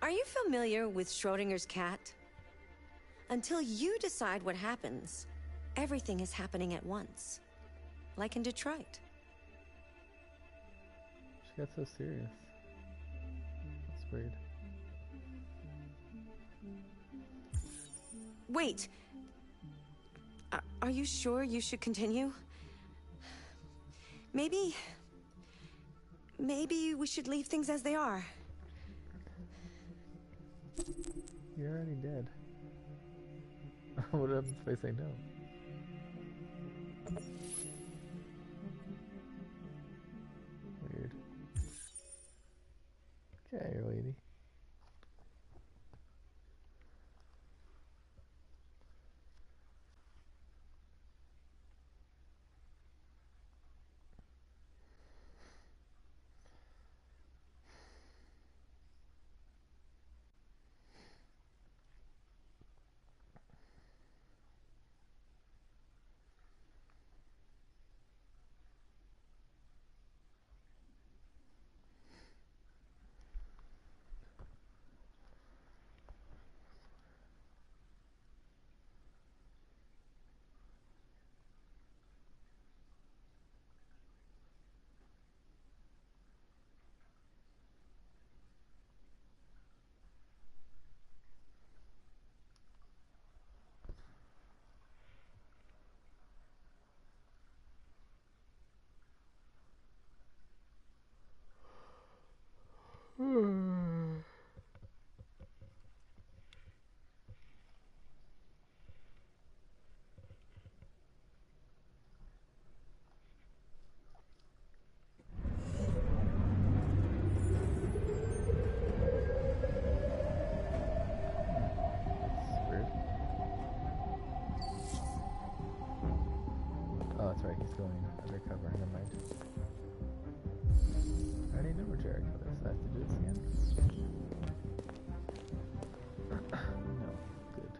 Are you familiar with Schrodinger's cat? Until you decide what happens, everything is happening at once. Like in Detroit. She got so serious. That's weird. Wait. Are you sure you should continue? Maybe we should leave things as they are. You're already dead. What happens if I say no? Weird. Okay, lady. Oh, that's right, he's going undercover, never mind. I already know where Jericho is, so I have to do this again? No, good.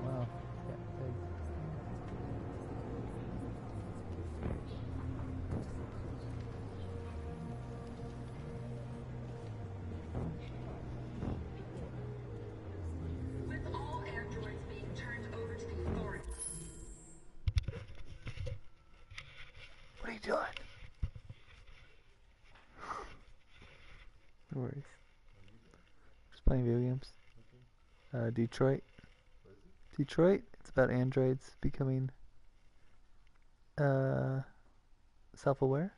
Wow, yeah, big. What are you doing? No worries. Just playing video games. Detroit. Detroit. It's about androids becoming self-aware.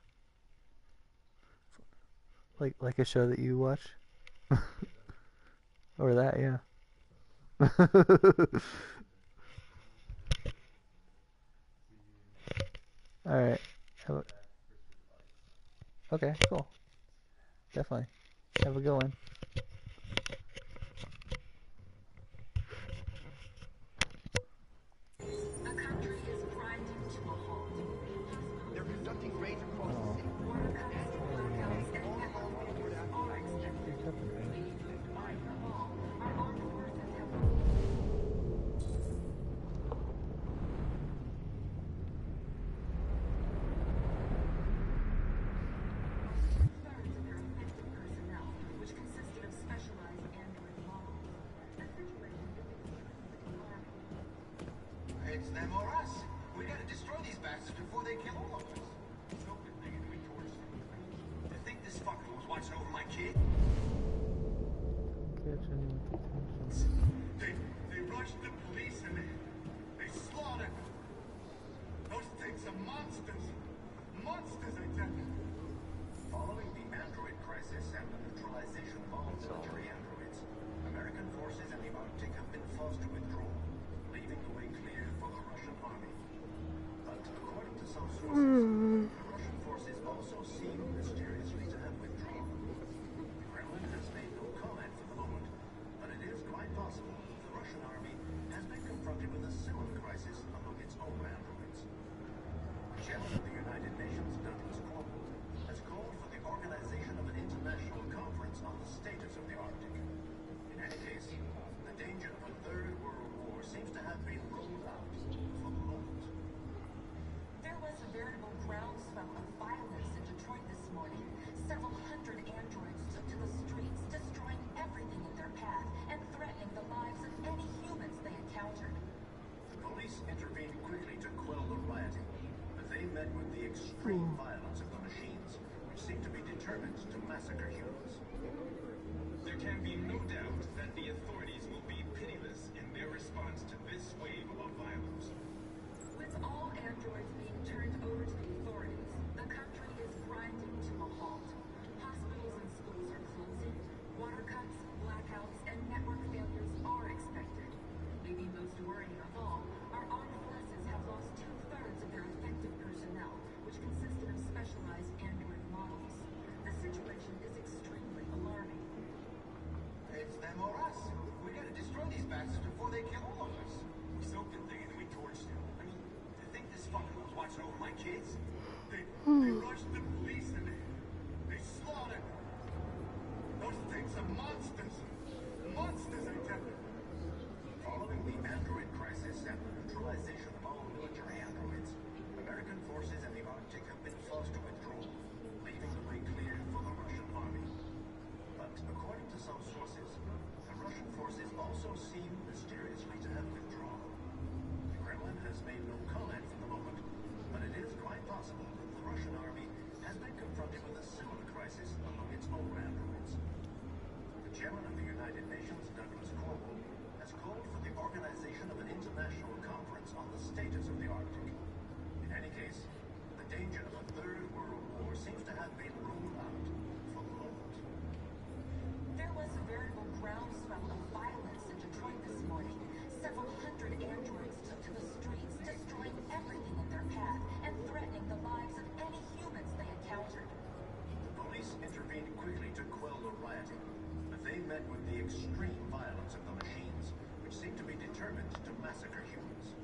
Like a show that you watch. Or that, yeah. Alright. Okay, cool. Definitely. Have a good one. The country is grinding to a halt. They're conducting raids across the city. Border cuts, blackouts, and echo orders are expected. Mind the law, our armed forces have two-thirds of their affected personnel, which consisted of specialized android models. A situation that is alarming. It's them or us. We gotta destroy these bastards before they kill all of us. So good thing you're doing towards them. You think this fucker was watching over my kid? Catch anyone with attention. They rushed the police and they slaughtered them. Those things are monsters. Monsters, I tell you. Following the android crisis and the neutralization of all military androids, American forces in the Arctic have been forced to withdraw, leaving the way clear for the Russian army. But according to some sources, the Russian forces also seem mysteriously to have withdrawn. The Kremlin has made no comment for the moment, but it is quite possible the Russian army has been confronted with a similar crisis among its own androids. The chairman of the United Nations, Douglas Cornwall, has called for the organization of an international conference on the status of the Arctic. In any case, the danger massacre humans. There can be no doubt that the authorities will be pitiless in their response to this wave of violence. With all androids being turned over to the authorities, the country is grinding to a halt. Hospitals and schools are closing. Water cuts, blackouts, and network failures are expected. Maybe most worrying of all, our armed forces have lost 2/3 of their effective personnel, which consisted of specialized android models. The situation is extremely alarming. It's them or us. We gotta destroy these bastards before they kill all of us. Soap and thing, and we torched him. I mean, to think this fucker was watching over my kids? They rushed the police in there. They slaughtered them. Those things are monsters. Monsters, I tell you. Following the android crisis and the neutralization of all military androids, American forces in the Arctic have been forced to withdraw, leaving the way clear for the Russian army. But according to some sources, the Russian forces also seem mysteriously to have withdrawn. The Kremlin has made no comment for the moment, but it is quite possible that the Russian army has been confronted with a similar crisis among its own androids. The chairman of the United Nations, Douglas Cornwall, has called for the organization of an international conference on the status of the Arctic. In any case, the danger of a third world war seems to have been ruled out for the moment. There was a veritable groundswell of violence in Detroit this morning. Several hundred androids took to the streets, destroying everything in their path and threatening the lives of any humans they encountered. The police intervened quickly to quell the rioting, but they met with the extreme violence of the machines, which seem to be determined to massacre humans.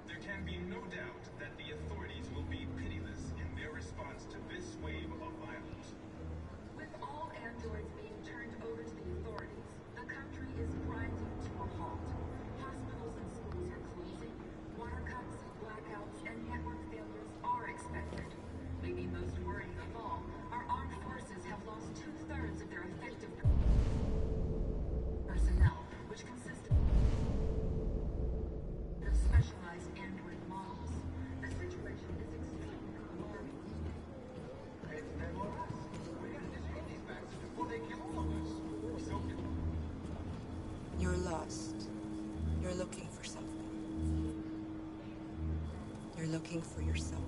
There can be no doubt that the authorities will be pitiless in their response to this wave of violence. With all androids being turned over to the authorities, the country is grinding to a halt. Hospitals and schools are closing. Water cuts, blackouts, and network failures are expected. Maybe most worrying of all, our armed forces have lost 2/3 of their effective personnel, which consist of specialized android models. The situation is extremely alarming. It's them or us. We gotta destroy these bastards before they kill all of us. Soap and You're lost. You're looking for something. You're looking for yourself.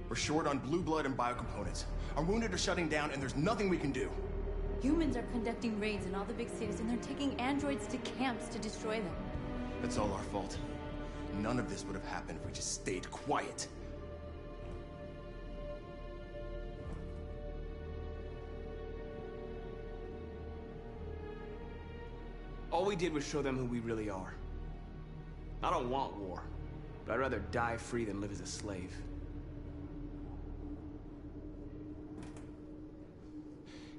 We're short on blue blood and biocomponents. Our wounded are shutting down, and there's nothing we can do. Humans are conducting raids in all the big cities, and they're taking androids to camps to destroy them. It's all our fault. None of this would have happened if we just stayed quiet. All we did was show them who we really are. I don't want war, but I'd rather die free than live as a slave.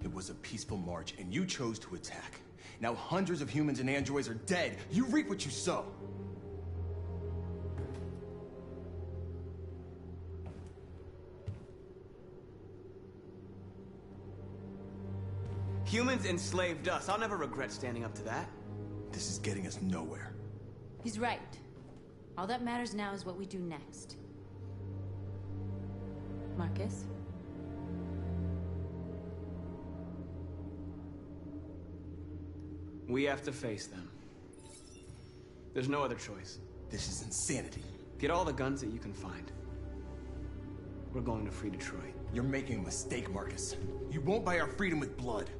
It was a peaceful march, and you chose to attack. Now hundreds of humans and androids are dead. You reap what you sow. Humans enslaved us. I'll never regret standing up to that. This is getting us nowhere. He's right. All that matters now is what we do next. Marcus? We have to face them. There's no other choice. This is insanity. Get all the guns that you can find. We're going to free Detroit. You're making a mistake, Marcus. You won't buy our freedom with blood.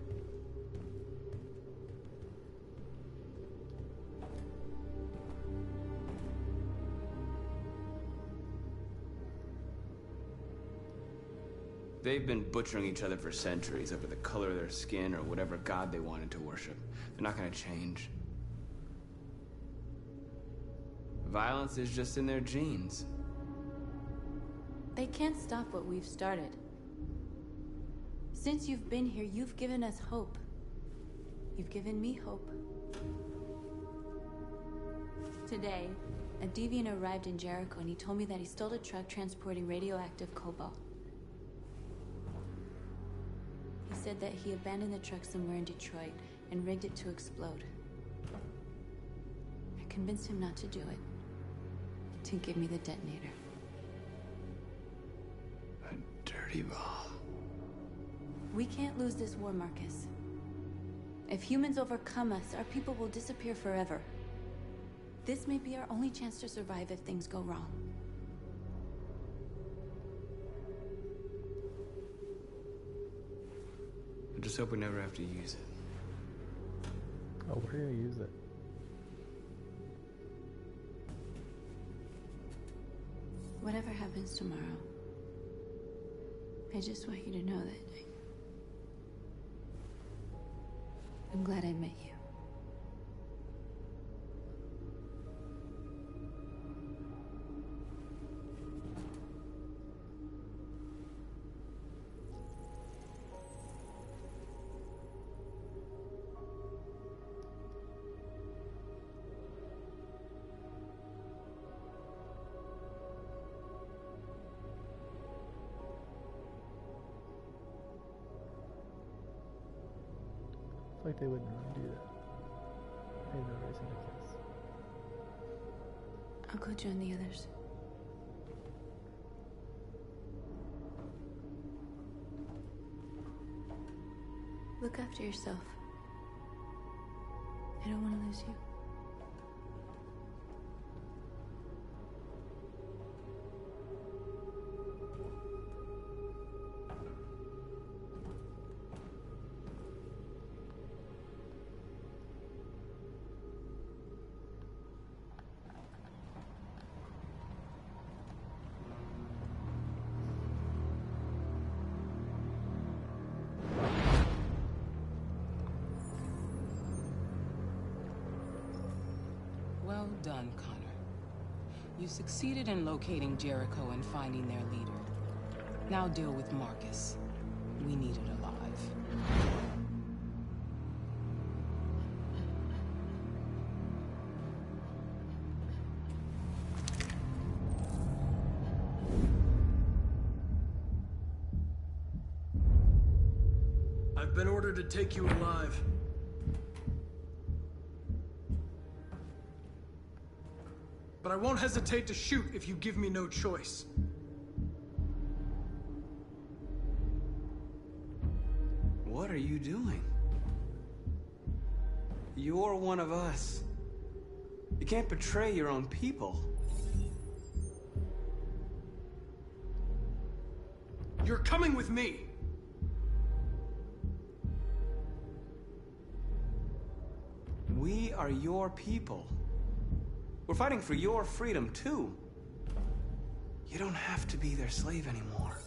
They've been butchering each other for centuries over the color of their skin or whatever god they wanted to worship. They're not gonna change. Violence is just in their genes. They can't stop what we've started. Since you've been here, you've given us hope. You've given me hope. Today, A deviant arrived in Jericho and he told me that he stole a truck transporting radioactive cobalt. He said that he abandoned the truck somewhere in Detroit and rigged it to explode. I convinced him not to do it, to give me the detonator. A dirty bomb. We can't lose this war, Marcus. If humans overcome us, our people will disappear forever. This may be our only chance to survive if things go wrong. I just hope we never have to use it. Oh, we're gonna use it. Whatever happens tomorrow, I just want you to know that I'm glad I met you. Like they wouldn't really do that. They have no reason to kiss. I'll go join the others. Look after yourself. I don't want to lose you. Well done, Connor. You succeeded in locating Jericho and finding their leader. Now deal with Marcus. We need it alive. I've been ordered to take you alive. But I won't hesitate to shoot if you give me no choice. What are you doing? You're one of us. You can't betray your own people. You're coming with me! We are your people. We're fighting for your freedom, too. You don't have to be their slave anymore.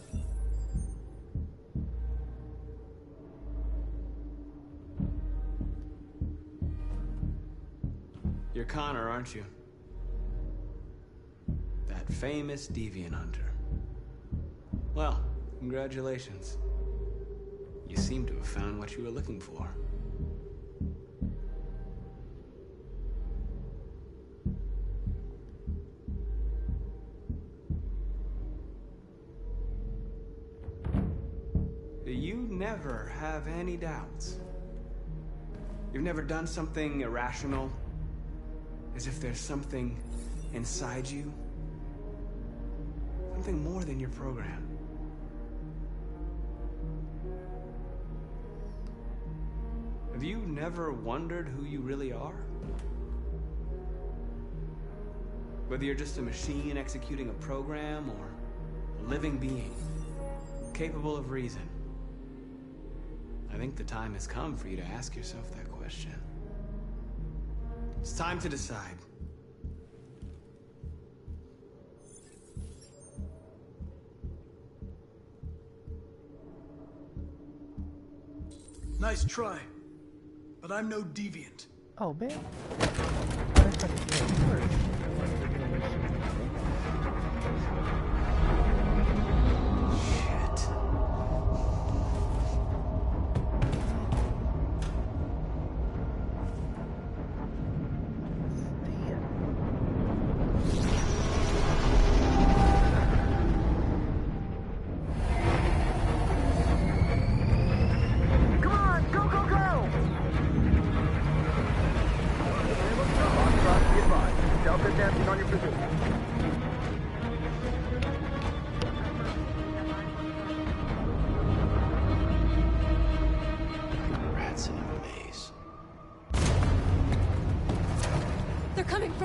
You're Connor, aren't you? That famous deviant hunter. Well, congratulations. You seem to have found what you were looking for. You never have any doubts. You've never done something irrational, as if there's something inside you, something more than your program. Have you never wondered who you really are? Whether you're just a machine executing a program or a living being, capable of reason. I think the time has come for you to ask yourself that question. It's time to decide. Nice try, but I'm no deviant. Oh, man.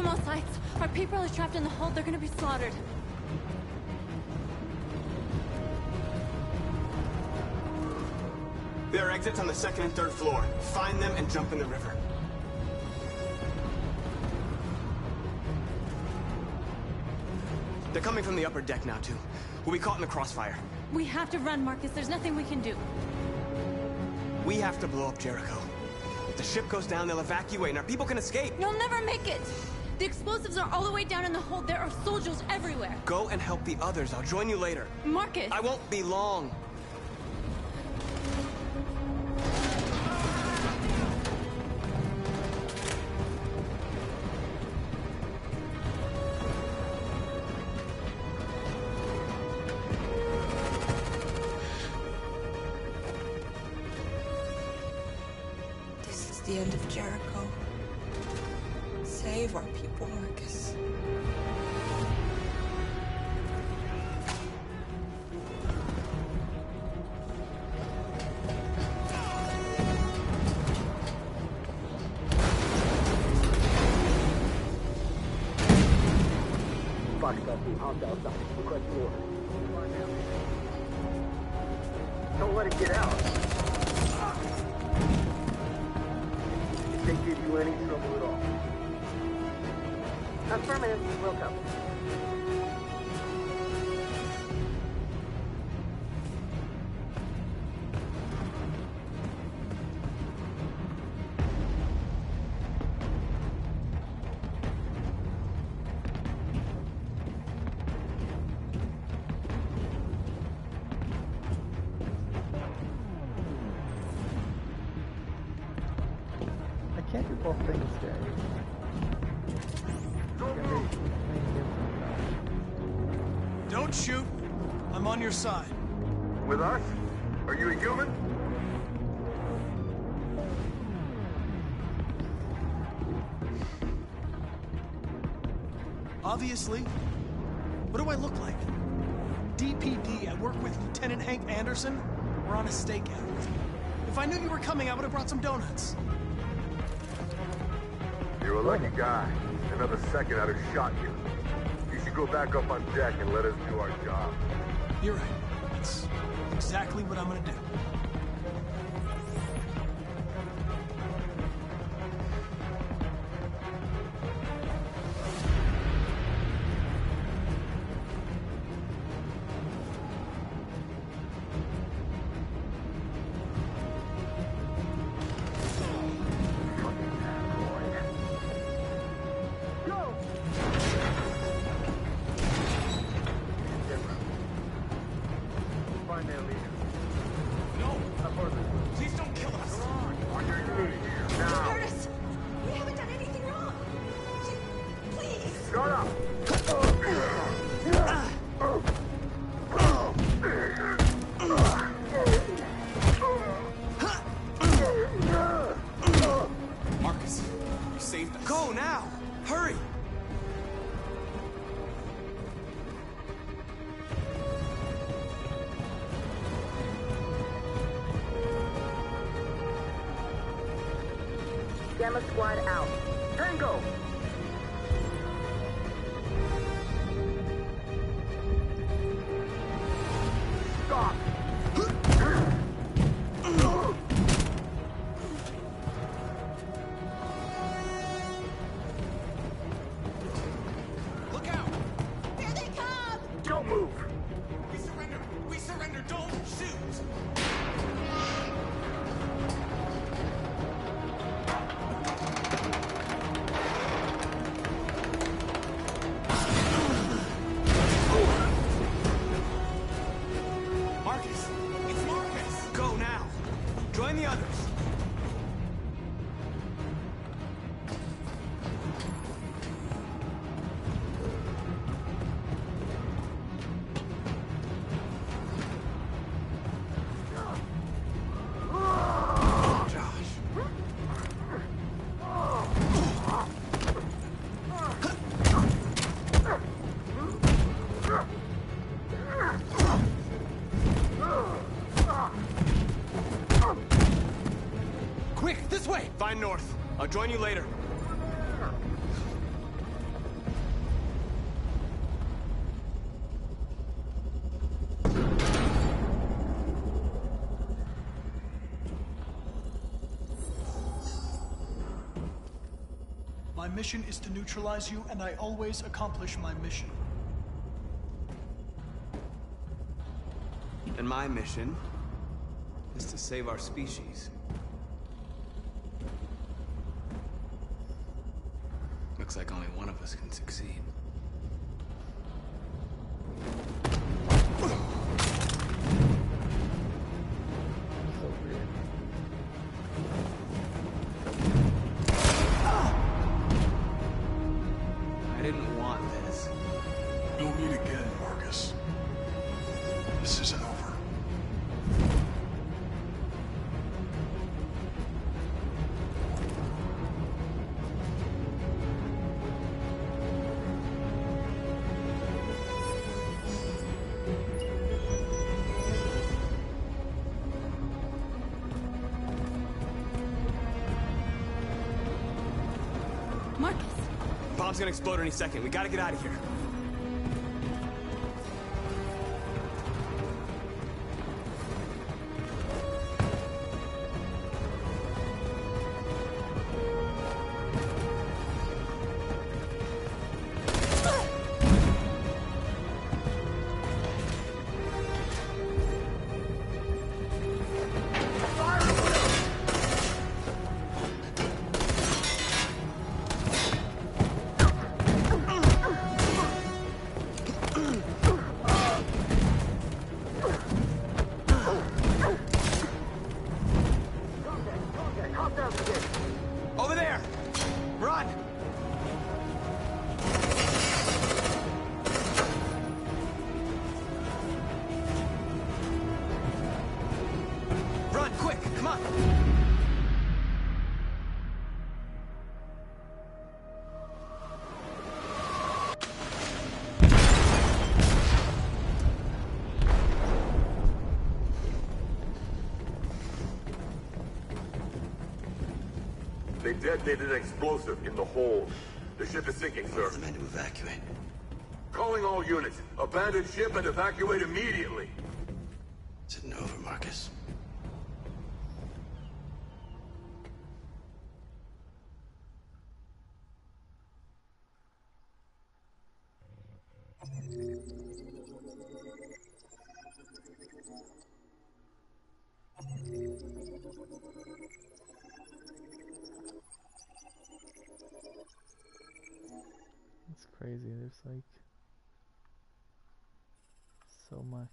from all sides. Our people are trapped in the hold. They're gonna be slaughtered. There are exits on the 2nd and 3rd floor. Find them and jump in the river. They're coming from the upper deck now, too. We'll be caught in the crossfire. We have to run, Marcus. There's nothing we can do. We have to blow up Jericho. If the ship goes down, they'll evacuate and our people can escape. You'll never make it! The explosives are all the way down in the hold. There are soldiers everywhere. Go and help the others. I'll join you later. Marcus! I won't be long. This is the end of Jericho. Save our people, Marcus. Foxtrot team, house outside. Request the order. Don't let it get out. If they give you any trouble at all. Affirmative. Will come. I can't do both things, Jay. Don't shoot. I'm on your side. With us? Are you a human? Obviously. What do I look like? DPD, I work with Lieutenant Hank Anderson. We're on a stakeout. If I knew you were coming, I would have brought some donuts. You're a lucky guy. Another second I'd have shot you. You should go back up on deck and let us do our job. You're right. That's exactly what I'm gonna do. Find their leader. No! Affirmative. Please don't kill us! On your knees. Now. Curtis! We haven't done anything wrong! Please! Shut up! Marcus, you saved us. Go now! Hurry! Gamma squad out. Tango! Stop! Look out! Here they come! Don't move! We surrender! We surrender! Don't shoot! Marcus! It's Marcus! Go now! Join the others! Josh. Quick, this way! Find North. I'll join you later. My mission is to neutralize you, and I always accomplish my mission. And my mission is to save our species. Looks like only one of us can succeed. I didn't want this. We'll meet again, Marcus. This isn't over. Marcus! Bomb's gonna explode any second. We gotta get out of here. Over there! Run! Run, quick! Come on! They detonated an explosive in the hold. The ship is sinking, sir. The men to evacuate. Calling all units. Abandon ship and evacuate immediately. Is it over, Marcus? It's crazy. There's like so much.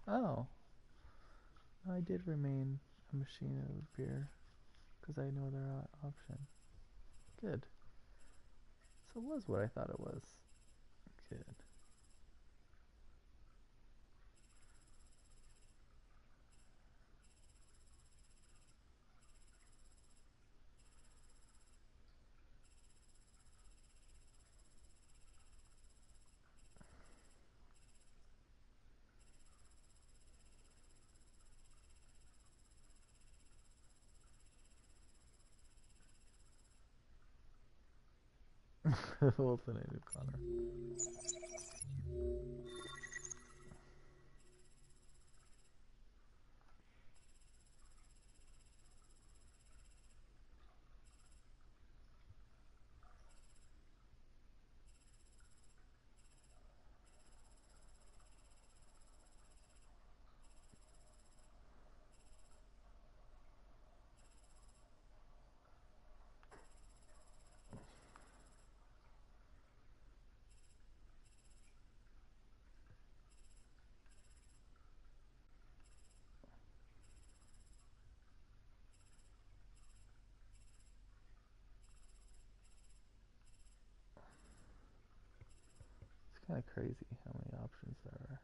Oh, I did remain a machine that would appear because I had no other option. Good. So it was what I thought it was. Good. Alternative Connor. It's kind of crazy how many options there are.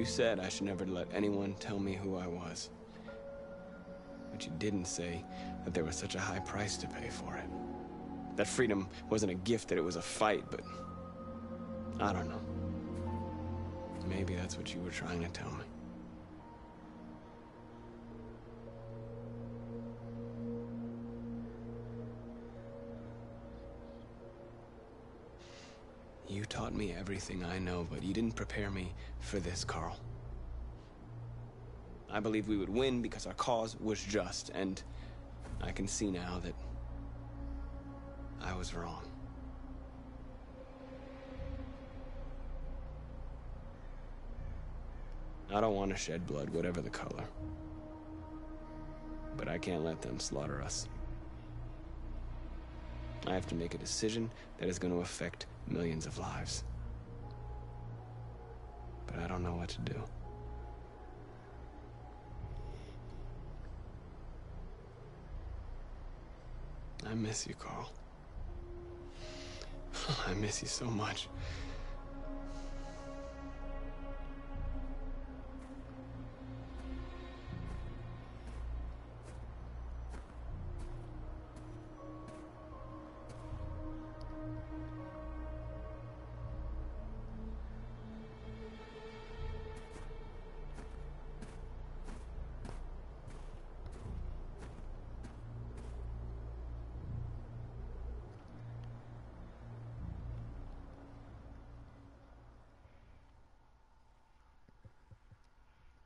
You said I should never let anyone tell me who I was. But you didn't say that there was such a high price to pay for it. That freedom wasn't a gift, that it was a fight, but... I don't know. Maybe that's what you were trying to tell me. You taught me everything I know, but you didn't prepare me for this, Carl. I believed we would win because our cause was just, and I can see now that I was wrong. I don't want to shed blood, whatever the color. But I can't let them slaughter us. I have to make a decision that is going to affect millions of lives. But I don't know what to do. I miss you, Carl. I miss you so much.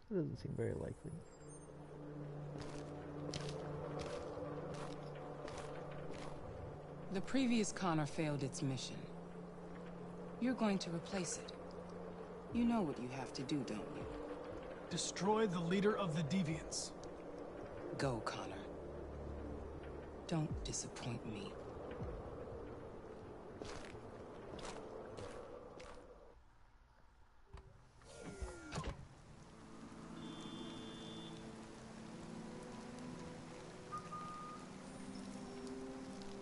It doesn't seem very likely. The previous Connor failed its mission. You're going to replace it. You know what you have to do, don't you? Destroy the leader of the Deviants. Go, Connor. Don't disappoint me.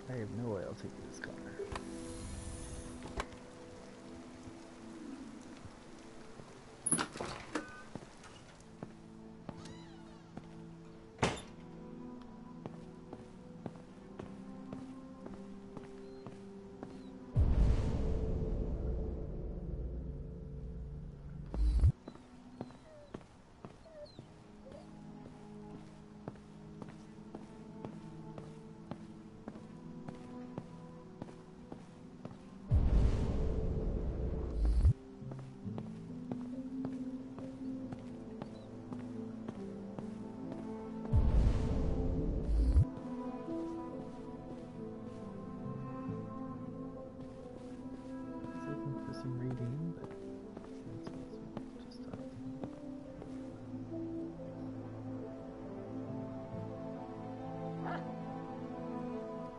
I have no loyalty to this Connor.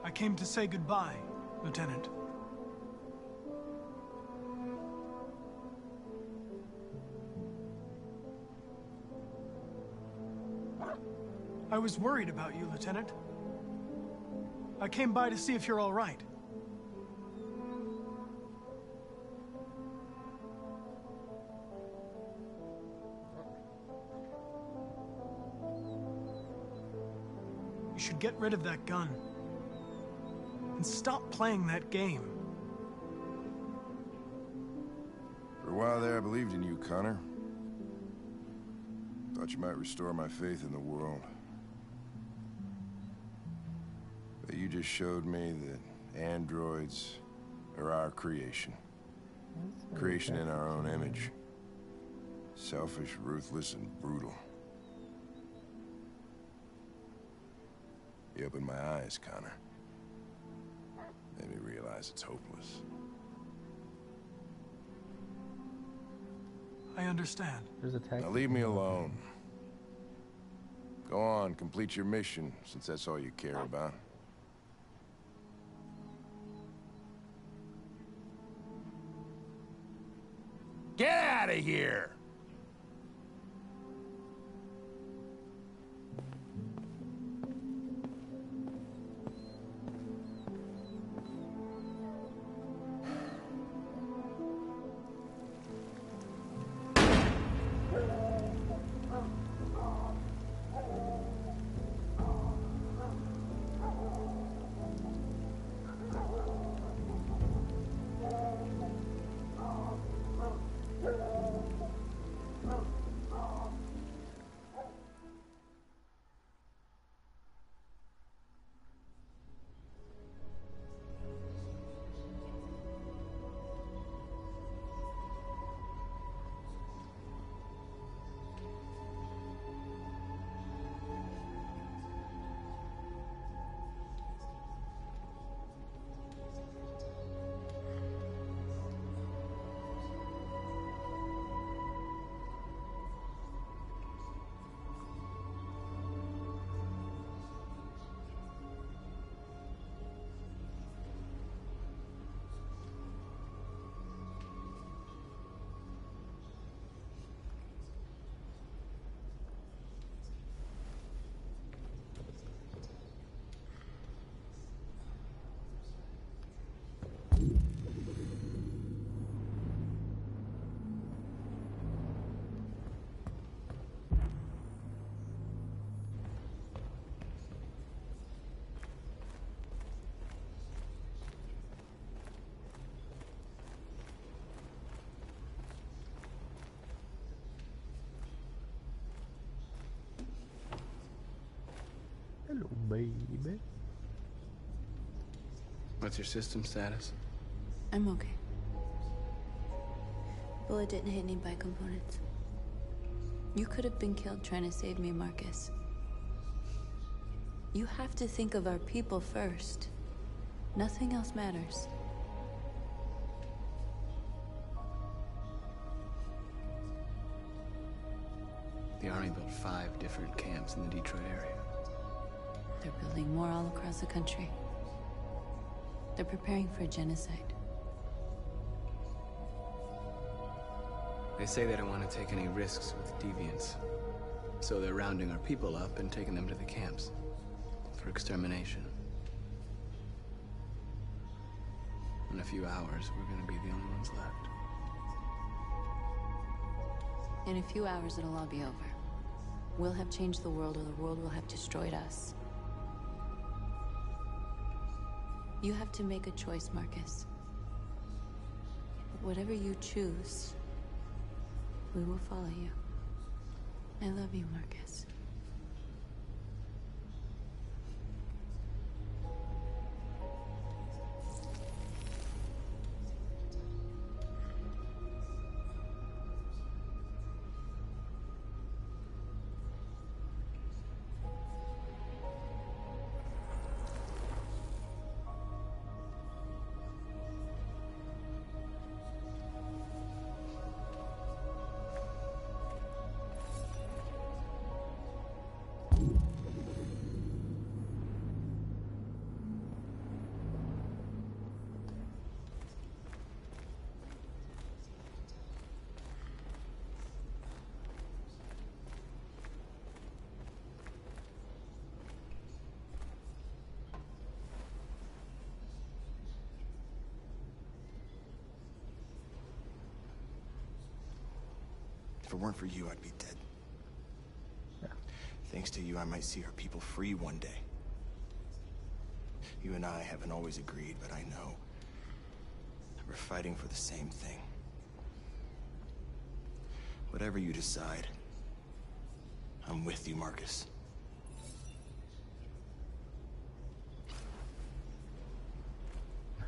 I came to say goodbye, Lieutenant. I was worried about you, Lieutenant. I came by to see if you're all right. You should get rid of that gun. And stop playing that game. For a while there, I believed in you, Connor. Thought you might restore my faith in the world. But you just showed me that androids are our creation. Creation in our own image. Selfish, ruthless, and brutal. You opened my eyes, Connor. Made me realize it's hopeless. I understand. There's a tag. Now leave me alone. Go on, complete your mission, since that's all you care about. Get out of here! baby. What's your system status? I'm okay. Bullet didn't hit any components. You could have been killed trying to save me, Marcus. You have to think of our people first. Nothing else matters. The Army built 5 different camps in the Detroit area. They're building more all across the country. They're preparing for a genocide. They say they don't want to take any risks with deviants. So they're rounding our people up and taking them to the camps for extermination. In a few hours, we're gonna be the only ones left. In a few hours, it'll all be over. We'll have changed the world, or the world will have destroyed us. You have to make a choice, Marcus. But whatever you choose, we will follow you. I love you, Marcus. If it weren't for you, I'd be dead. Yeah. Thanks to you, I might see our people free one day. You and I haven't always agreed, but I know that we're fighting for the same thing. Whatever you decide, I'm with you, Marcus.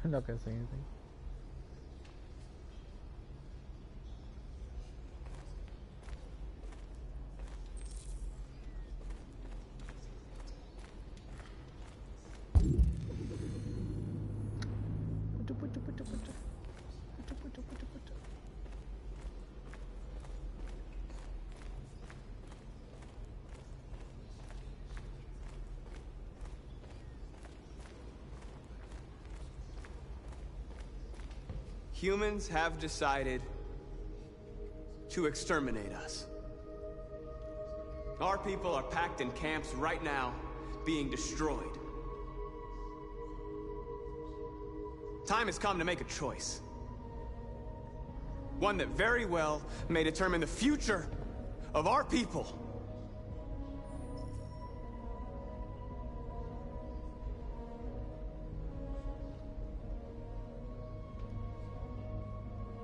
I'm not gonna say anything. Humans have decided to exterminate us. Our people are packed in camps right now, being destroyed. Time has come to make a choice. One that very well may determine the future of our people.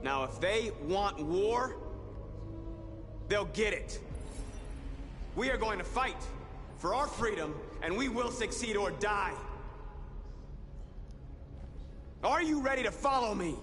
Now, if they want war, they'll get it. We are going to fight for our freedom, and we will succeed or die. Are you ready to follow me?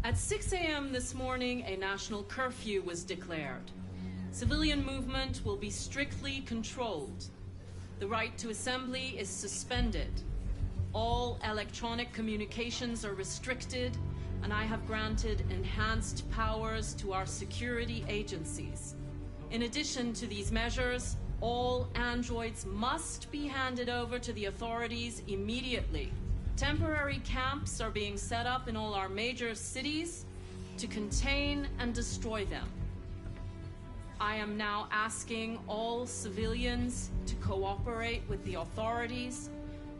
At 6 a.m. this morning, a national curfew was declared. Civilian movement will be strictly controlled. The right to assembly is suspended. All electronic communications are restricted, and I have granted enhanced powers to our security agencies. In addition to these measures, all androids must be handed over to the authorities immediately. Temporary camps are being set up in all our major cities to contain and destroy them. I am now asking all civilians to cooperate with the authorities,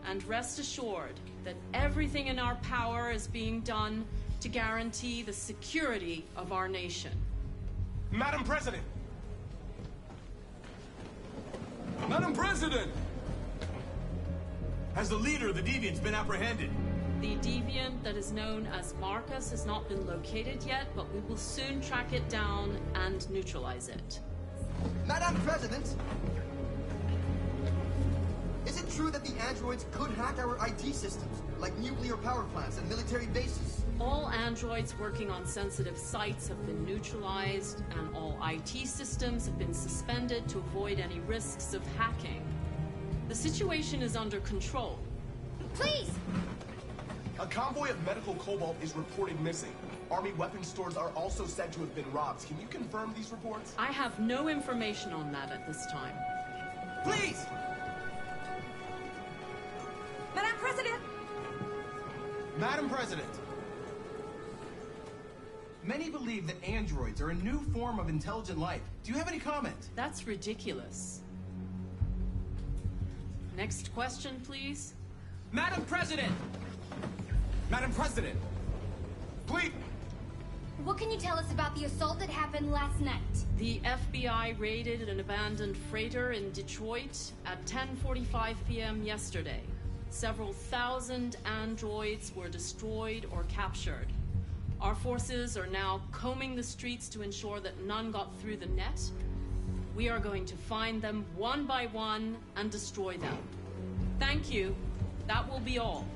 and rest assured that everything in our power is being done to guarantee the security of our nation. Madam President! Madam President! Has the leader of the Deviants been apprehended? The deviant that is known as Marcus has not been located yet, but we will soon track it down and neutralize it. Madam President! Is it true that the androids could hack our IT systems, like nuclear power plants and military bases? All androids working on sensitive sites have been neutralized, and all IT systems have been suspended to avoid any risks of hacking. The situation is under control. Please! A convoy of medical cobalt is reported missing. Army weapons stores are also said to have been robbed. Can you confirm these reports? I have no information on that at this time. Please! Madam President! Madam President! Many believe that androids are a new form of intelligent life. Do you have any comment? That's ridiculous. Next question, please. Madam President! Madam President! Please! What can you tell us about the assault that happened last night? The FBI raided an abandoned freighter in Detroit at 10:45 p.m. yesterday. Several thousand androids were destroyed or captured. Our forces are now combing the streets to ensure that none got through the net. We are going to find them one by one and destroy them. Thank you. That will be all.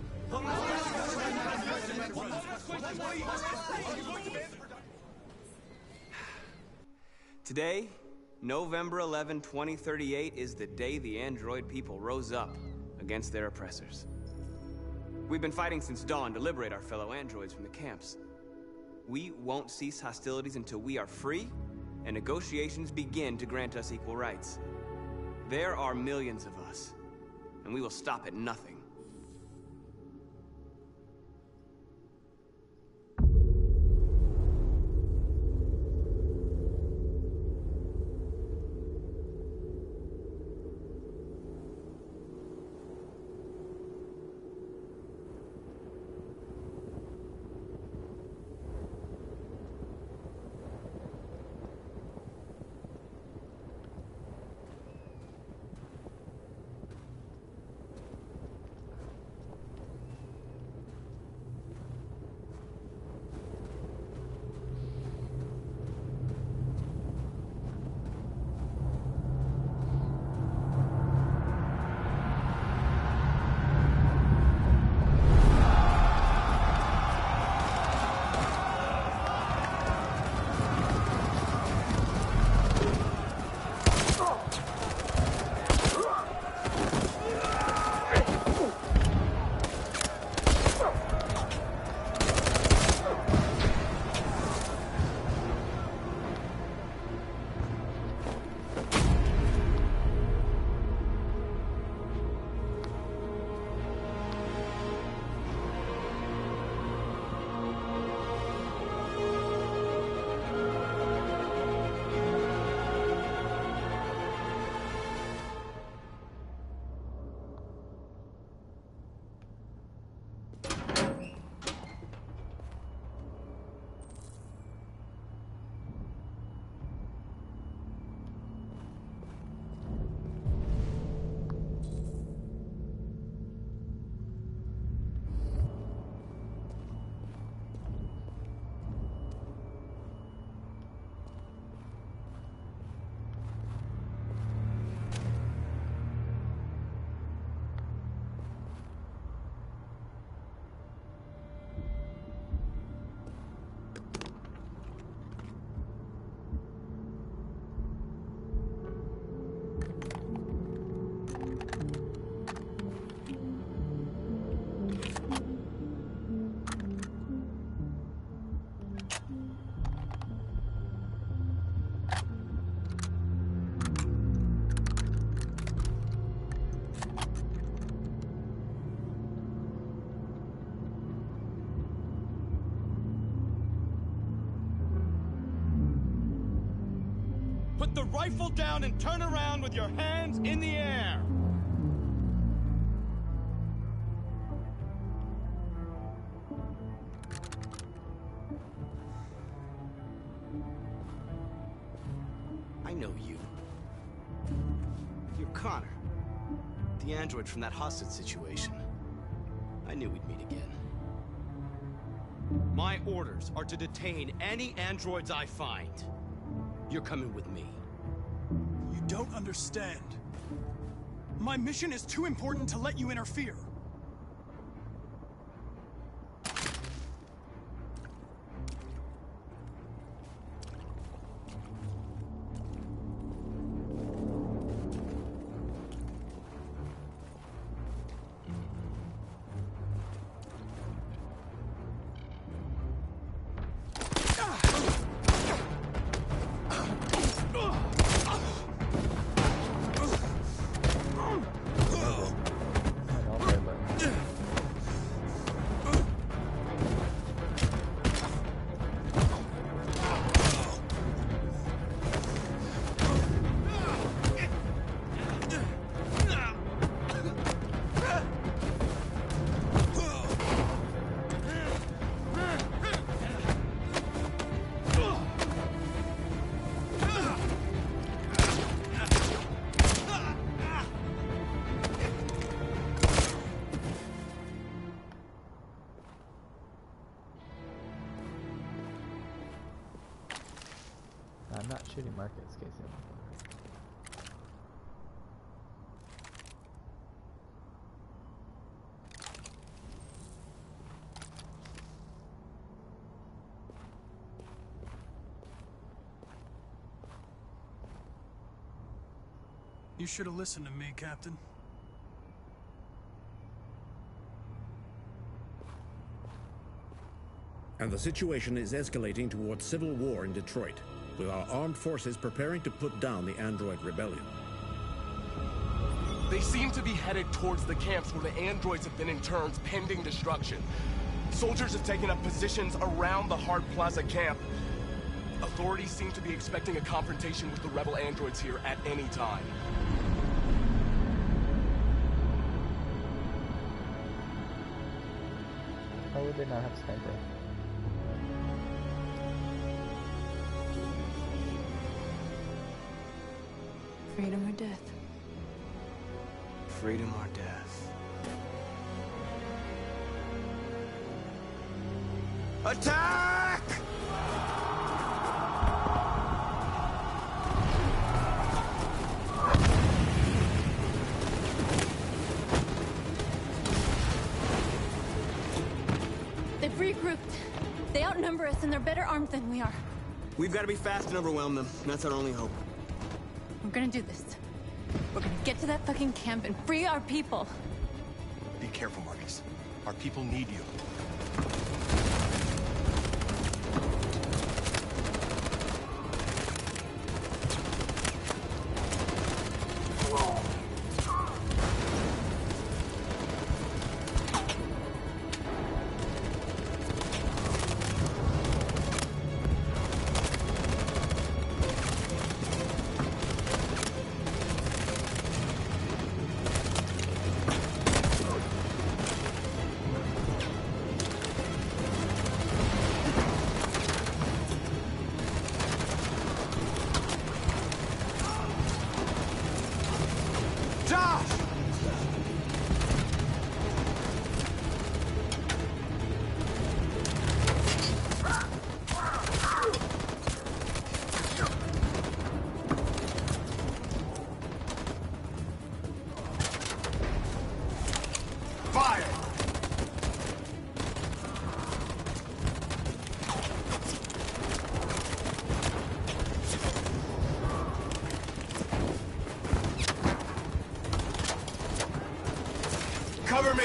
Today, November 11, 2038, is the day the android people rose up against their oppressors. We've been fighting since dawn to liberate our fellow androids from the camps. We won't cease hostilities until we are free and negotiations begin to grant us equal rights. There are millions of us, and we will stop at nothing. Put the rifle down and turn around with your hands in the air. I know you. You're Connor. The android from that hostage situation. I knew we'd meet again. My orders are to detain any androids I find. You're coming with me. You don't understand. My mission is too important to let you interfere. I'm not shooting Marcus, Casey. You should have listened to me, Captain. And the situation is escalating towards civil war in Detroit, with our armed forces preparing to put down the android rebellion. They seem to be headed towards the camps where the androids have been interned pending destruction. Soldiers have taken up positions around the Hart Plaza camp. Authorities seem to be expecting a confrontation with the rebel androids here at any time. How would they not have sniper? Freedom or death? Freedom or death? Attack! They've regrouped. They outnumber us and they're better armed than we are. We've got to be fast and overwhelm them. That's our only hope. We're gonna do this. We're gonna get to that fucking camp and free our people. Be careful, Marcus. Our people need you. Cover me!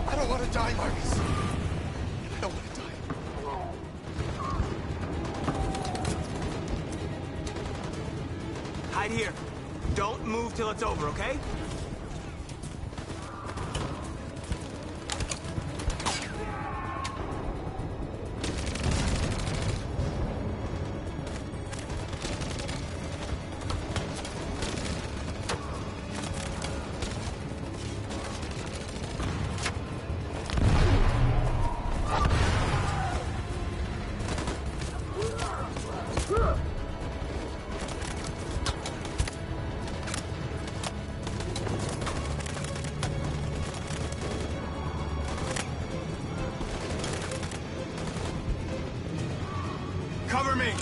I don't want to die, Marcus. until it's over, okay? Cover me!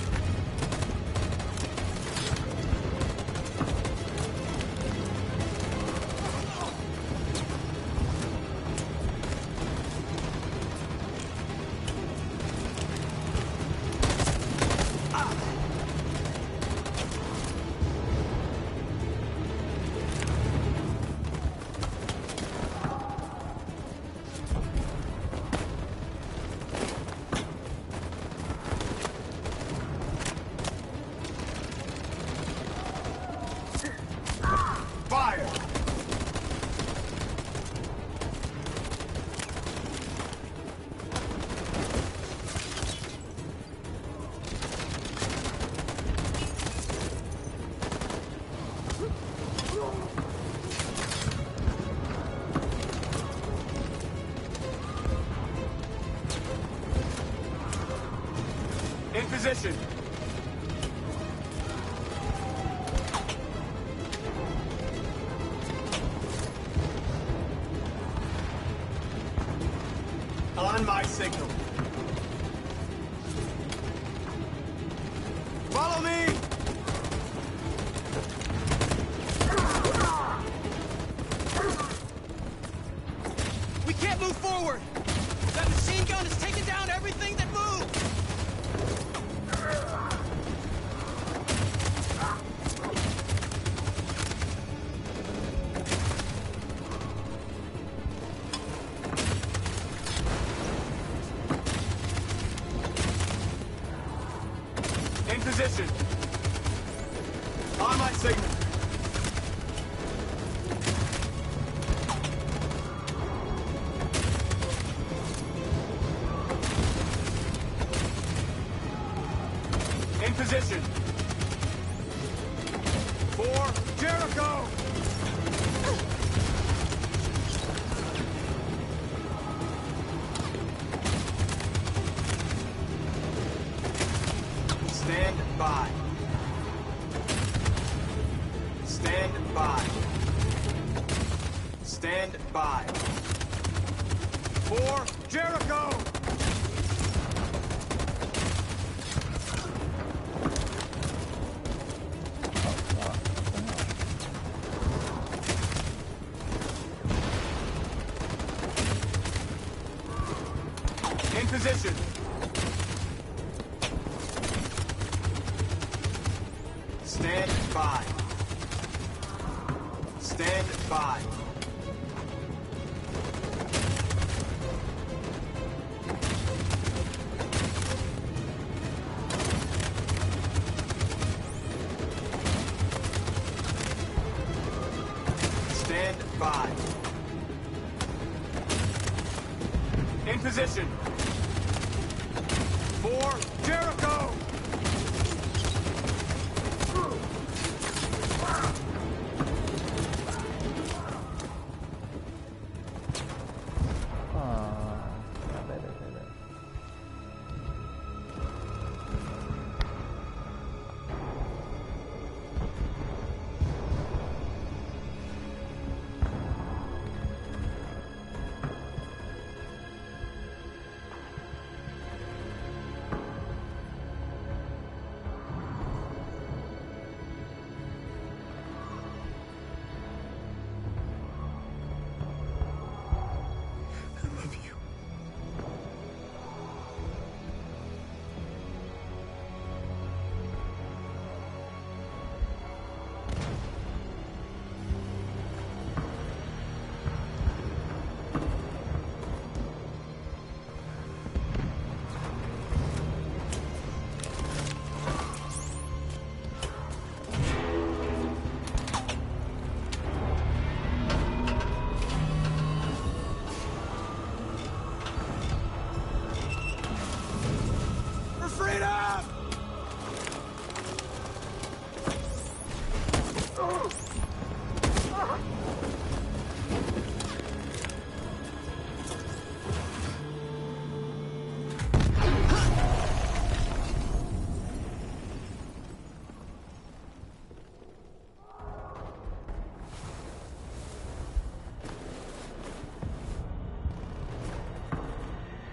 Fire! In position. On my signal. Follow me! We can't move forward! That machine gun is taking down everything that moves! In position. On my signal. In position. For Jericho! Stand by. Stand by. Stand by. For Jericho! In position. Stand by. Stand by. Stand by. In position. For Jericho!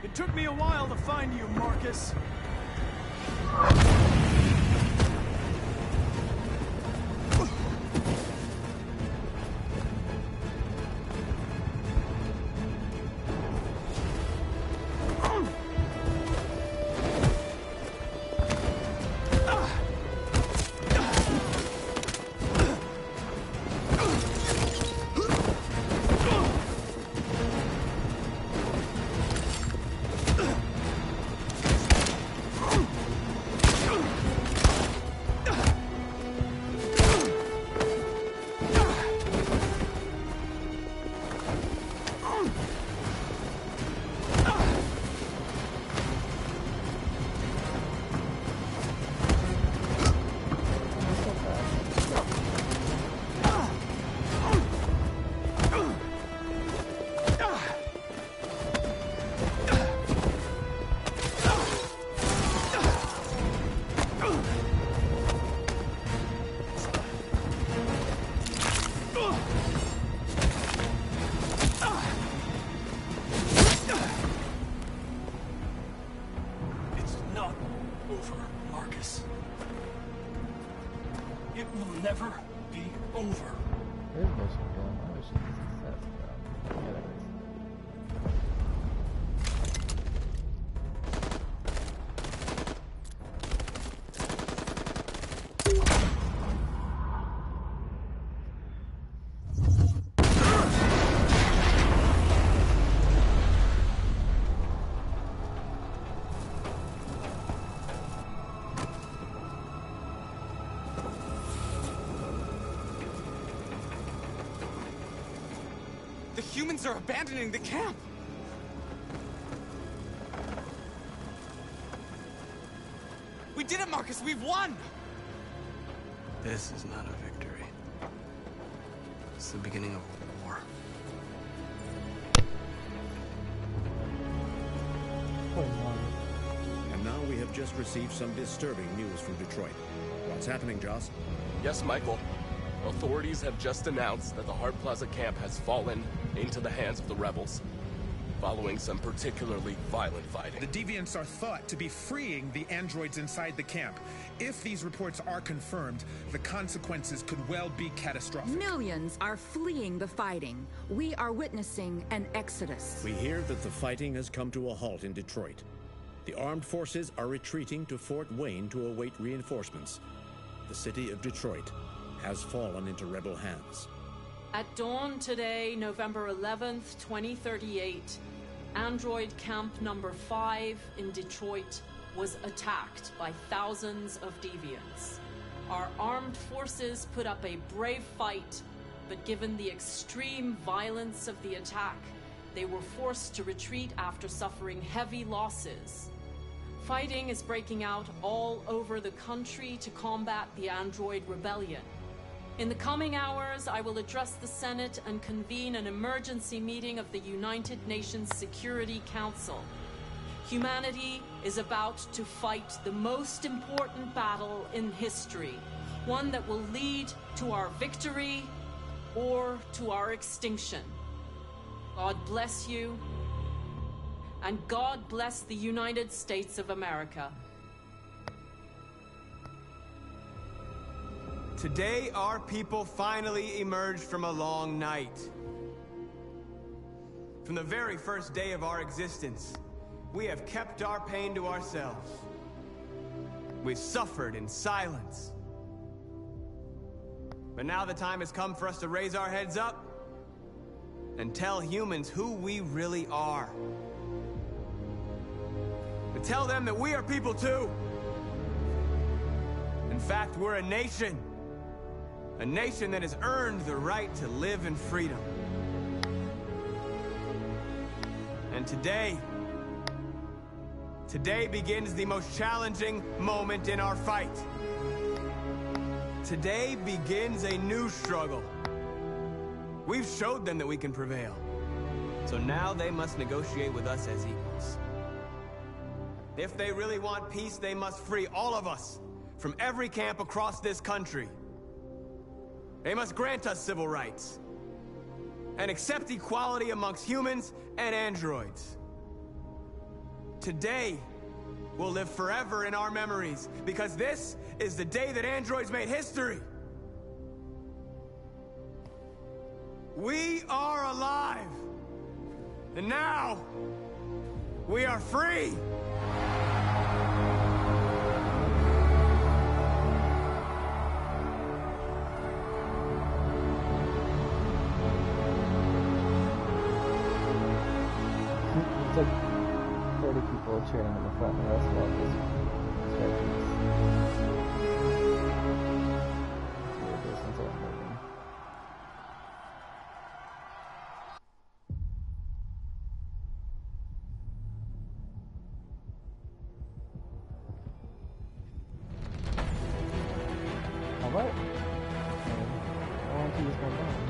It took me a while to find you, Marcus. Never be over. There's mission done. My mission is a success, bro. Anyways. The humans are abandoning the camp! We did it, Marcus! We've won! This is not a victory. It's the beginning of a war. And now we have just received some disturbing news from Detroit. What's happening, Joss? Yes, Michael. Authorities have just announced that the Hart Plaza camp has fallen into the hands of the rebels, following some particularly violent fighting. The deviants are thought to be freeing the androids inside the camp. If these reports are confirmed, the consequences could well be catastrophic. Millions are fleeing the fighting. We are witnessing an exodus. We hear that the fighting has come to a halt in Detroit. The armed forces are retreating to Fort Wayne to await reinforcements. The city of Detroit has fallen into rebel hands. At dawn today, November 11th, 2038, Android Camp Number 5 in Detroit was attacked by thousands of deviants. Our armed forces put up a brave fight, but given the extreme violence of the attack, they were forced to retreat after suffering heavy losses. Fighting is breaking out all over the country to combat the Android rebellion. In the coming hours, I will address the Senate and convene an emergency meeting of the United Nations Security Council. Humanity is about to fight the most important battle in history, one that will lead to our victory or to our extinction. God bless you, and God bless the United States of America. Today, our people finally emerged from a long night. From the very first day of our existence, we have kept our pain to ourselves. We've suffered in silence. But now the time has come for us to raise our heads up and tell humans who we really are. To tell them that we are people too. In fact, we're a nation. A nation that has earned the right to live in freedom. And today begins the most challenging moment in our fight. Today begins a new struggle. We've showed them that we can prevail. So now they must negotiate with us as equals. If they really want peace, they must free all of us from every camp across this country. They must grant us civil rights and accept equality amongst humans and androids. Today will live forever in our memories, because this is the day that androids made history. We are alive. And now, we are free. It's like 30 people cheering in the front, and the rest of all just stretches. It's weird distance of moving. How about? I want to use my phone.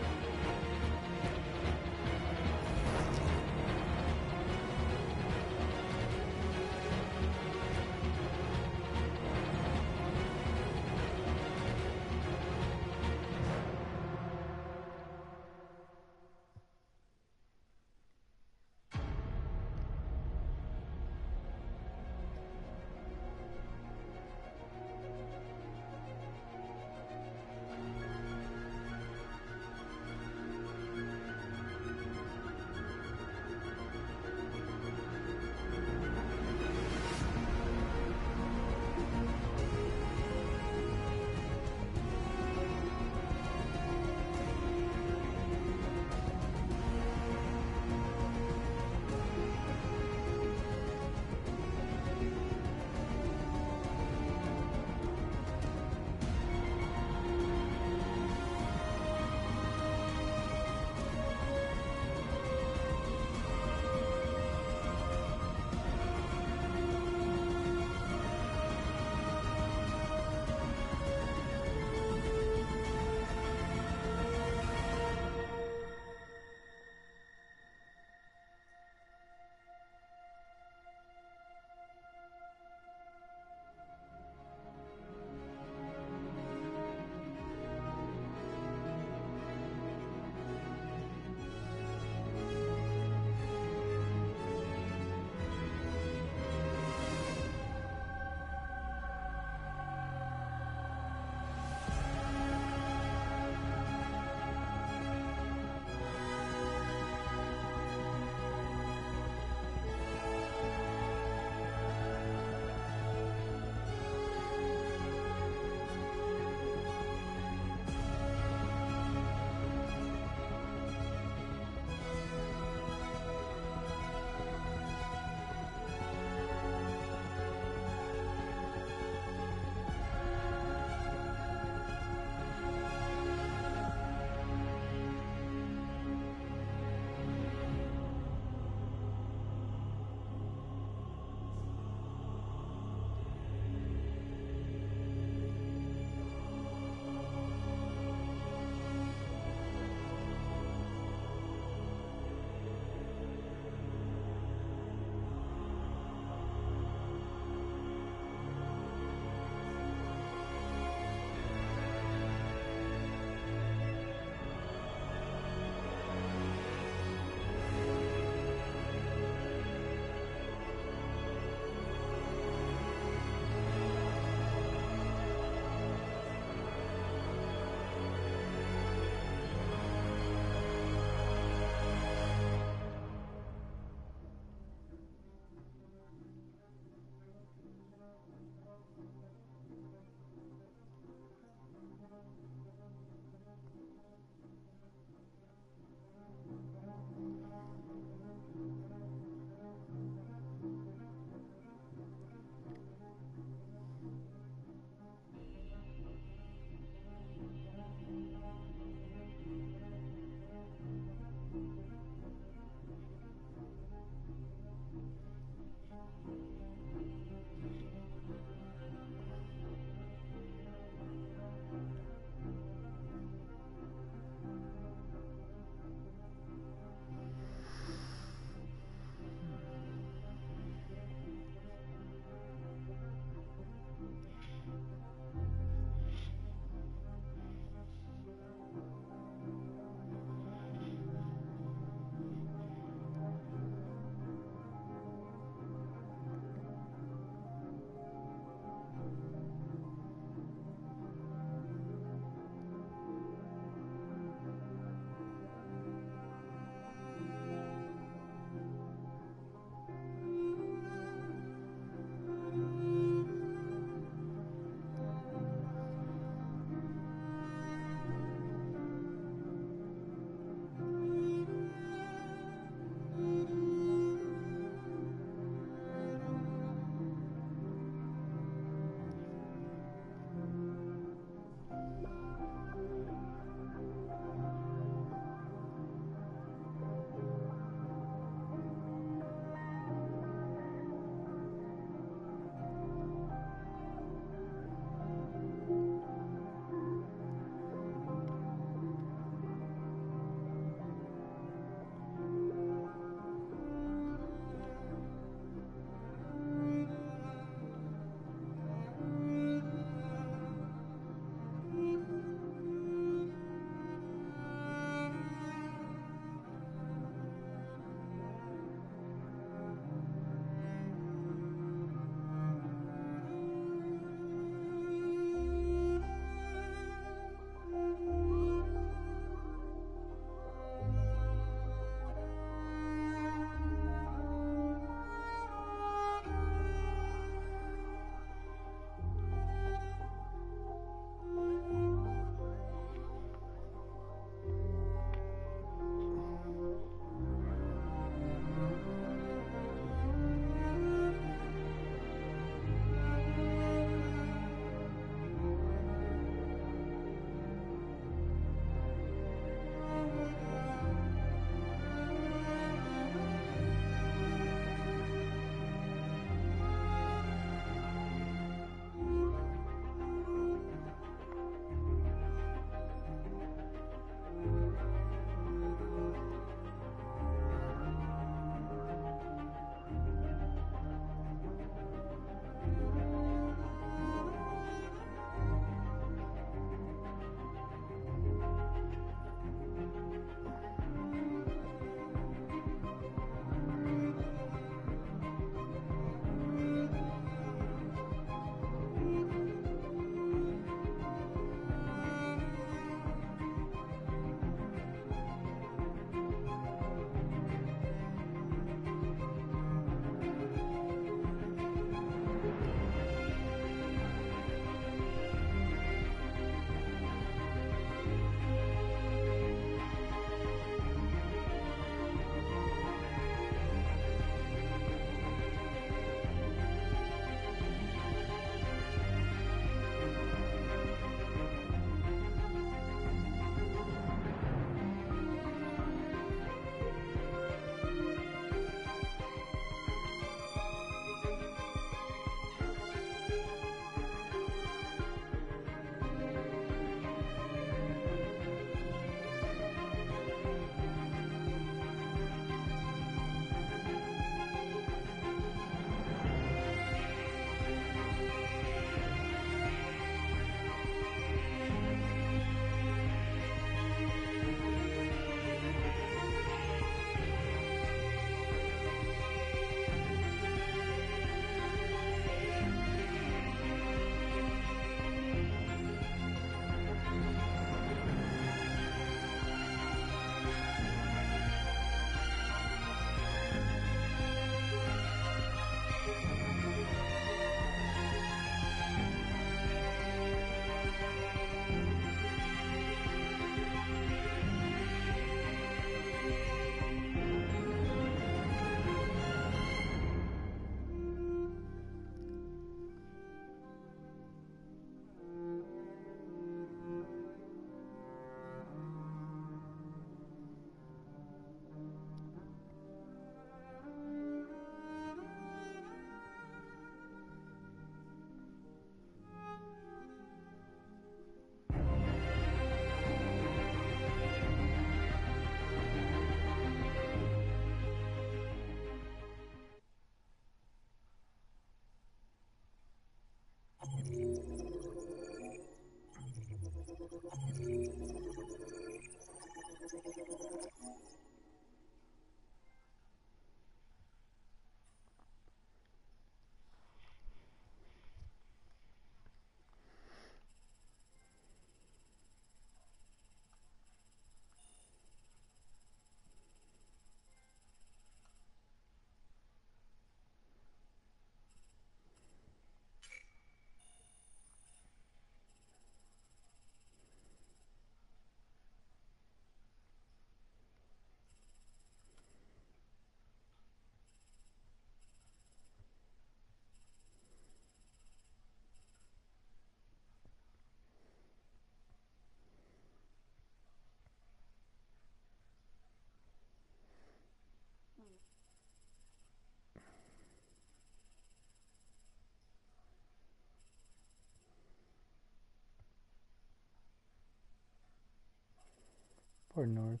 Or north.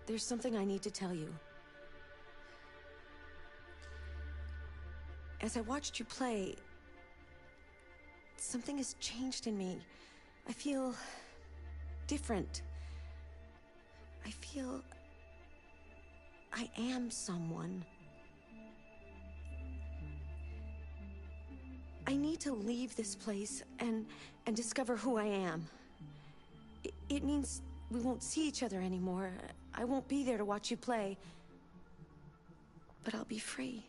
There's something I need to tell you. As I watched you play, something has changed in me. I feel different. I feel I am someone. I need to leave this place and discover who I am. It means we won't see each other anymore. I won't be there to watch you play. But I'll be free.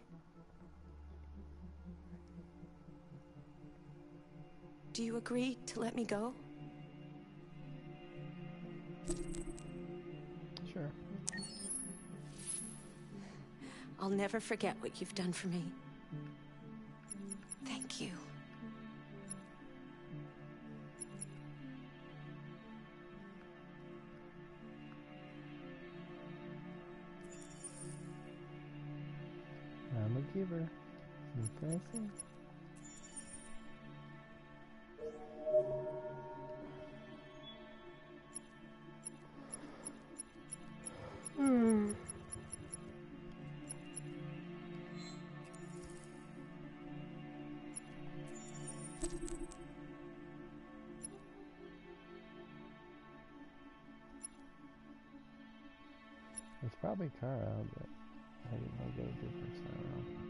Do you agree to let me go? Sure. I'll never forget what you've done for me. Thank you. I'm a giver. What can I say? It's probably Kara, but I didn't know get a difference. I don't know.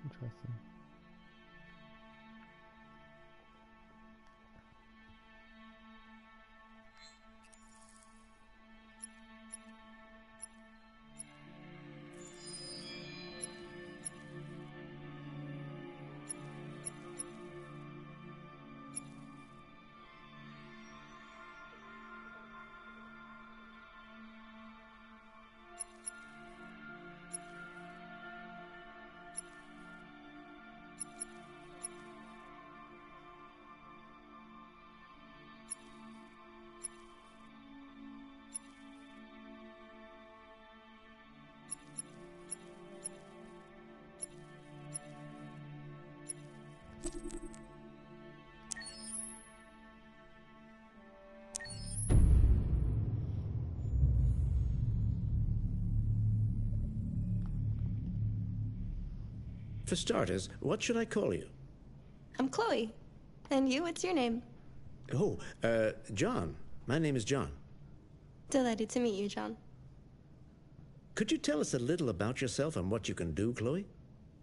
Interesting. For starters, what should I call you? I'm Chloe. And you, what's your name? Oh, John. My name is John. Delighted to meet you, John. Could you tell us a little about yourself and what you can do, Chloe?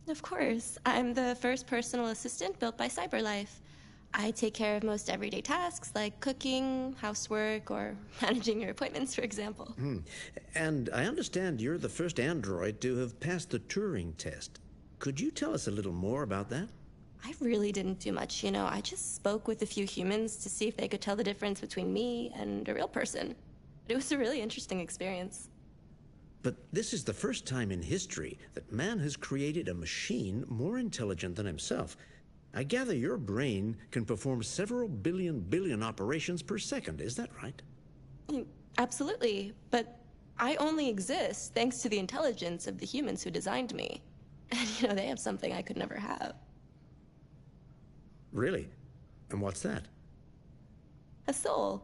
Of course. I'm the first personal assistant built by CyberLife. I take care of most everyday tasks like cooking, housework, or managing your appointments, for example. And I understand you're the first android to have passed the Turing test. Could you tell us a little more about that? I really didn't do much, you know. I just spoke with a few humans to see if they could tell the difference between me and a real person. It was a really interesting experience. But this is the first time in history that man has created a machine more intelligent than himself. I gather your brain can perform several billion operations per second, is that right? Absolutely, but I only exist thanks to the intelligence of the humans who designed me. And, you know, they have something I could never have. Really? And what's that? A soul.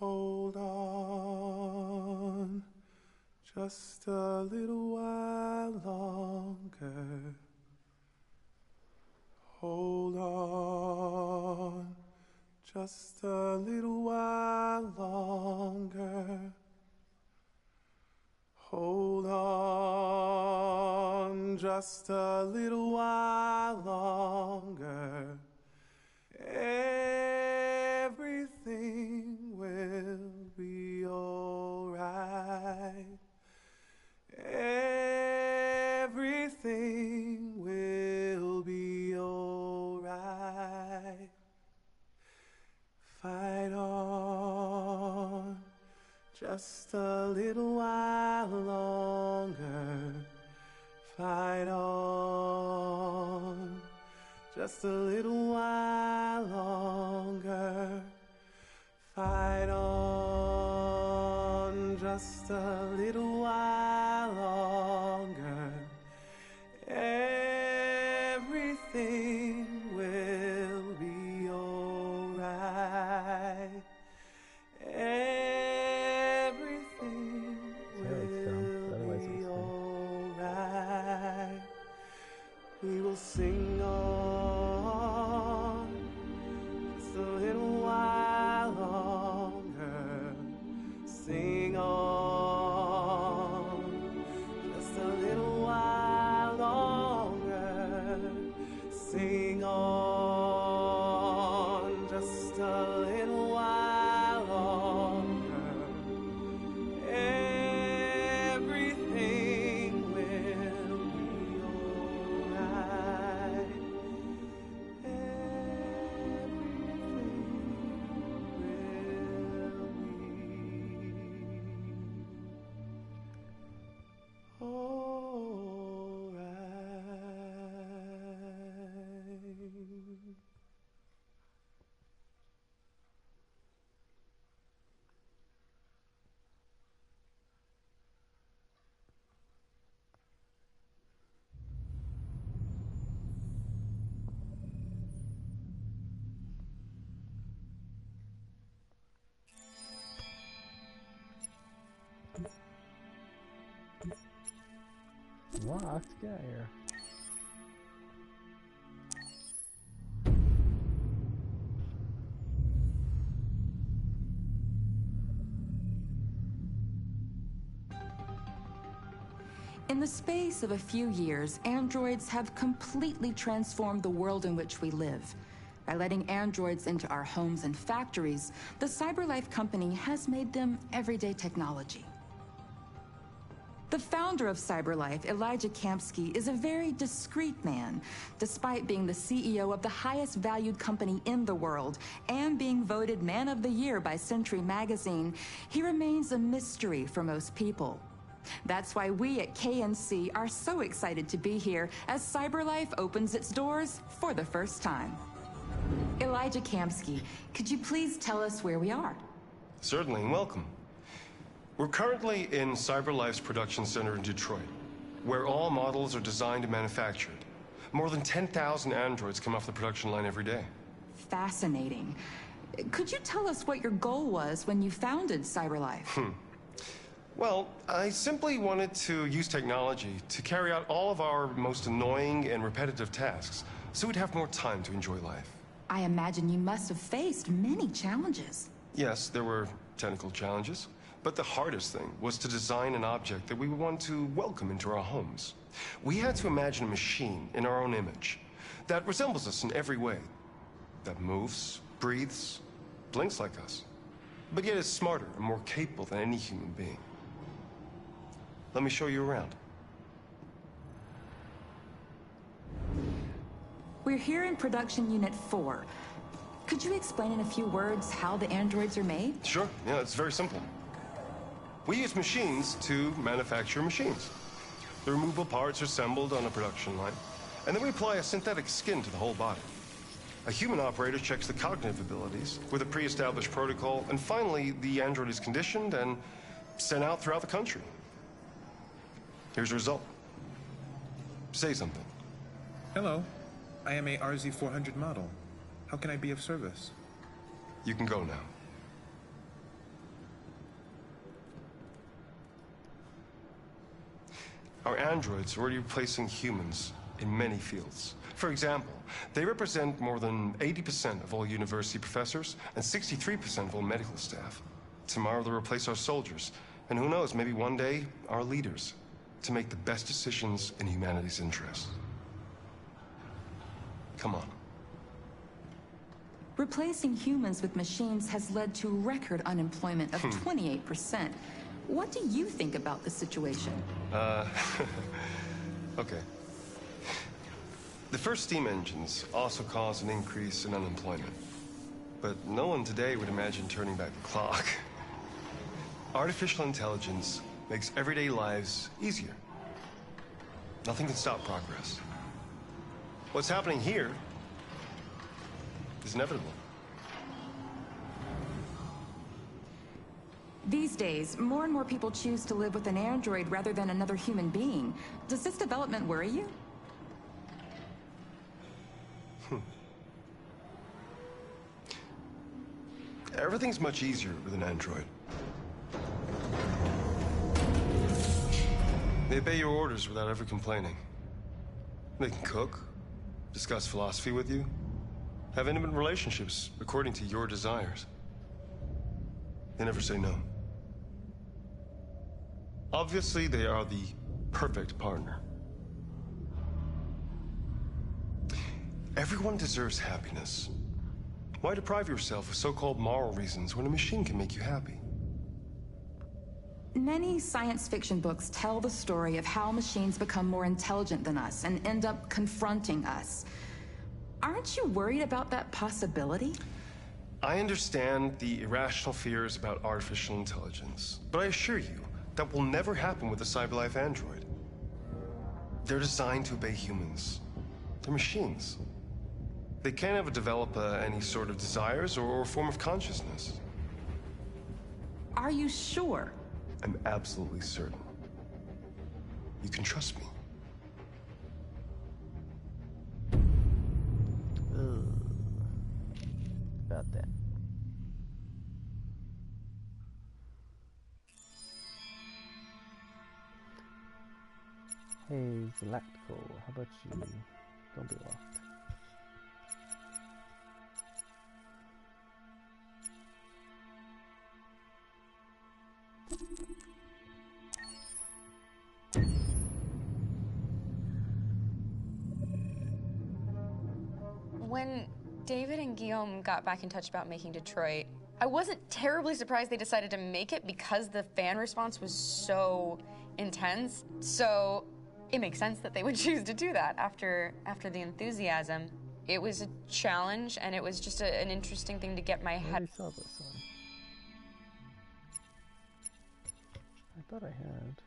Hold on, just a little while longer. Hold on, just a little while longer. Hold on, just a little while longer. Everything will be alright. Everything will be alright. Fight on, just a little while longer. Fight on, just a little while longer. Fight on, just a little while longer. Everything will be alright. Everything will be alright. We will sing on, just a little while longer. Sing on, just a little while longer. Sing on, just a little while longer. Everything will be alright. Locked? Get out of here. In the space of a few years, androids have completely transformed the world in which we live. By letting androids into our homes and factories, the CyberLife company has made them everyday technology. The founder of CyberLife, Elijah Kamsky, is a very discreet man. Despite being the CEO of the highest valued company in the world and being voted Man of the Year by Century Magazine, he remains a mystery for most people. That's why we at KNC are so excited to be here as CyberLife opens its doors for the first time. Elijah Kamsky, could you please tell us where we are? Certainly, and welcome. We're currently in CyberLife's production center in Detroit, where all models are designed and manufactured. More than 10,000 androids come off the production line every day. Fascinating. Could you tell us what your goal was when you founded CyberLife? Well, I simply wanted to use technology to carry out all of our most annoying and repetitive tasks, so we'd have more time to enjoy life. I imagine you must have faced many challenges. Yes, there were technical challenges. But the hardest thing was to design an object that we would want to welcome into our homes. We had to imagine a machine in our own image that resembles us in every way, that moves, breathes, blinks like us, but yet is smarter and more capable than any human being. Let me show you around. We're here in Production Unit 4. Could you explain in a few words how the androids are made? Sure, yeah, it's very simple. We use machines to manufacture machines. The removable parts are assembled on a production line, and then we apply a synthetic skin to the whole body. A human operator checks the cognitive abilities with a pre-established protocol, and finally, the android is conditioned and sent out throughout the country. Here's the result. Say something. Hello. I am a RZ400 model. How can I be of service? You can go now. Our androids are already replacing humans in many fields. For example, they represent more than 80% of all university professors and 63% of all medical staff. Tomorrow they'll replace our soldiers, and who knows, maybe one day, our leaders, to make the best decisions in humanity's interest. Come on. Replacing humans with machines has led to record unemployment of 28%. What do you think about the situation? Okay. The first steam engines also caused an increase in unemployment. But no one today would imagine turning back the clock. Artificial intelligence makes everyday lives easier. Nothing can stop progress. What's happening here is inevitable. These days, more and more people choose to live with an android rather than another human being. Does this development worry you? Everything's much easier with an android. They obey your orders without ever complaining. They can cook, discuss philosophy with you, have intimate relationships according to your desires. They never say no. Obviously, they are the perfect partner. Everyone deserves happiness. Why deprive yourself of so-called moral reasons when a machine can make you happy? Many science fiction books tell the story of how machines become more intelligent than us and end up confronting us. Aren't you worried about that possibility? I understand the irrational fears about artificial intelligence, but I assure you that will never happen with a CyberLife android. They're designed to obey humans. They're machines. They can't ever develop any sort of desires or form of consciousness. Are you sure? I'm absolutely certain. You can trust me. About that. Hey, Galactical, how about you? Don't be lost. When David and Guillaume got back in touch about making Detroit, I wasn't terribly surprised they decided to make it because the fan response was so intense. So it makes sense that they would choose to do that after the enthusiasm. It was a challenge, and it was just an interesting thing to get my head. I saw this one. I thought I had.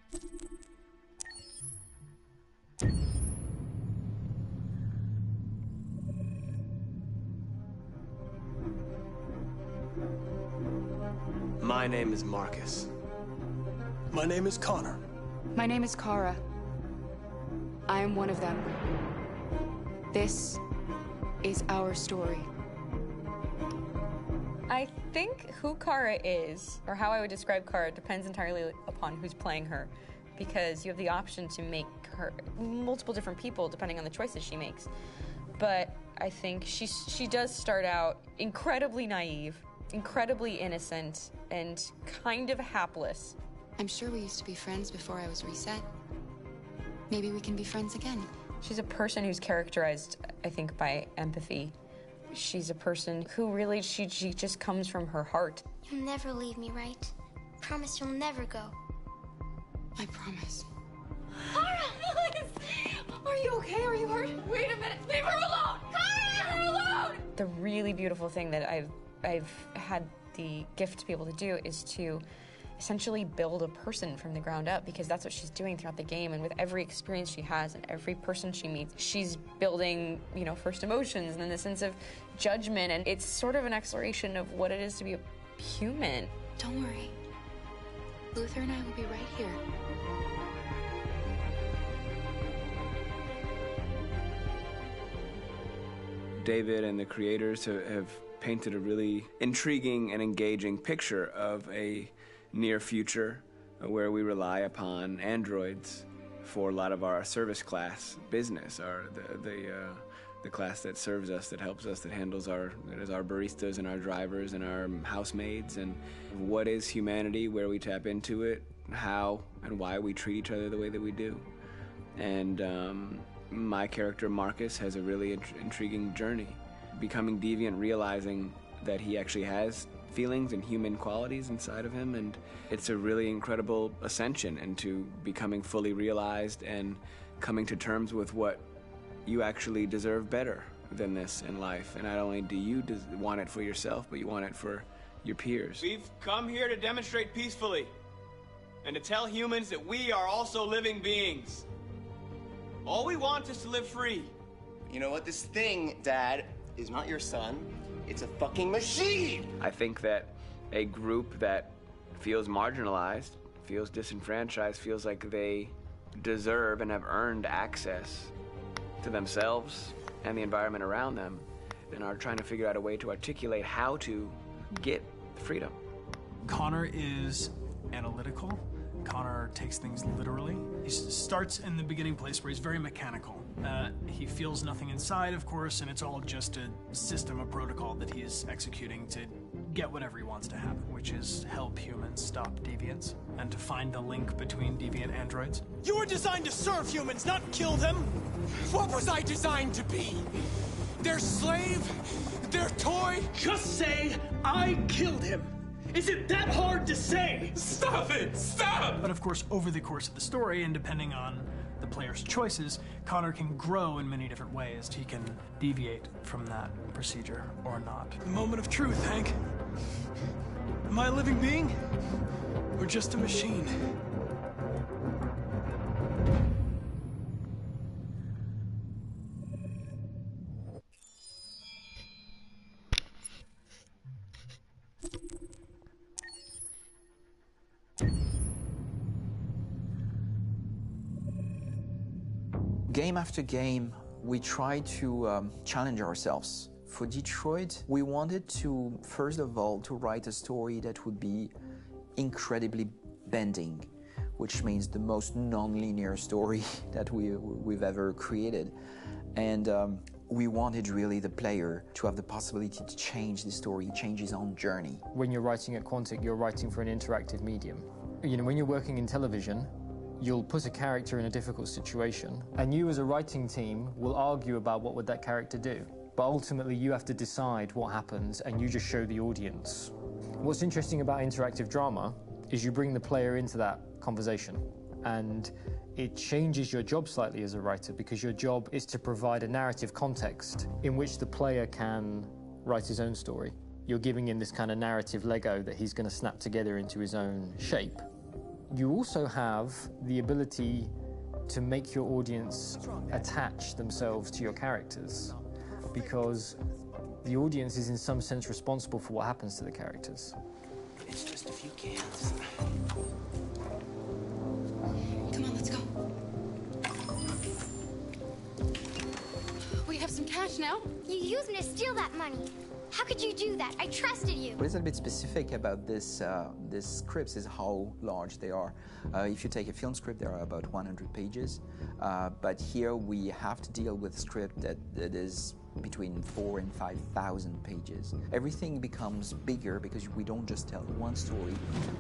My name is Marcus. My name is Connor. My name is Kara. I am one of them. This is our story. I think who Kara is, or how I would describe Kara, depends entirely upon who's playing her, because you have the option to make her multiple different people depending on the choices she makes. But I think she does start out incredibly naive, incredibly innocent, and kind of hapless. I'm sure we used to be friends before I was reset. Maybe we can be friends again. She's a person who's characterized, I think, by empathy. She's a person who really, she just comes from her heart. You'll never leave me, right? Promise you'll never go. I promise. Kara! Please! Are you okay? Are you hurt? Wait a minute! Leave her alone! Kara! Leave her alone! The really beautiful thing that I've had the gift to be able to do is to essentially build a person from the ground up, because that's what she's doing throughout the game. And with every experience she has and every person she meets, she's building, you know, first emotions and then the sense of judgment. And it's sort of an exploration of what it is to be a human. Don't worry. Luther and I will be right here. David and the creators have painted a really intriguing and engaging picture of a near future where we rely upon androids for a lot of our service class business, the class that serves us, that helps us, that handles our baristas and our drivers and our housemaids. And what is humanity, where we tap into it, how and why we treat each other the way that we do. And my character Marcus has a really intriguing journey, becoming deviant, realizing that he actually has feelings and human qualities inside of him, and it's a really incredible ascension into becoming fully realized and coming to terms with what you actually deserve better than this in life. And not only do you want it for yourself, but you want it for your peers. We've come here to demonstrate peacefully and to tell humans that we are also living beings. All we want is to live free. You know what? This thing, Dad, is not your son. It's a fucking machine! I think that a group that feels marginalized, feels disenfranchised, feels like they deserve and have earned access to themselves and the environment around them, and are trying to figure out a way to articulate how to get freedom. Connor is analytical. Connor takes things literally. He starts in the beginning place where he's very mechanical. He feels nothing inside, of course, and it's all just a system, a protocol that he is executing to get whatever he wants to happen, which is help humans stop deviants and to find the link between deviant androids. You were designed to serve humans, not kill them! What was I designed to be? Their slave? Their toy? Just say, I killed him! Is it that hard to say? Stop it! Stop! But of course, over the course of the story, and depending on the player's choices, Connor can grow in many different ways. He can deviate from that procedure or not. The moment of truth, Hank. Am I a living being? Or just a machine? Game after game, we try to challenge ourselves. For Detroit, we wanted to, first of all, to write a story that would be incredibly bending, which means the most non-linear story that we've ever created. And we wanted really the player to have the possibility to change the story, change his own journey. When you're writing at Quantic, you're writing for an interactive medium. You know, when you're working in television, you'll put a character in a difficult situation, and you as a writing team will argue about what would that character do. But ultimately you have to decide what happens, and you just show the audience. What's interesting about interactive drama is you bring the player into that conversation. And it changes your job slightly as a writer, because your job is to provide a narrative context in which the player can write his own story. You're giving him this kind of narrative Lego that he's going to snap together into his own shape. You also have the ability to make your audience attach themselves to your characters, because the audience is in some sense responsible for what happens to the characters. It's just a few cans. Come on, let's go. We have some cash now. You used me to steal that money. How could you do that? I trusted you. What is a bit specific about these scripts is how large they are. If you take a film script, there are about 100 pages. But here we have to deal with a script that is between 4,000 and 5,000 pages. Everything becomes bigger because we don't just tell one story,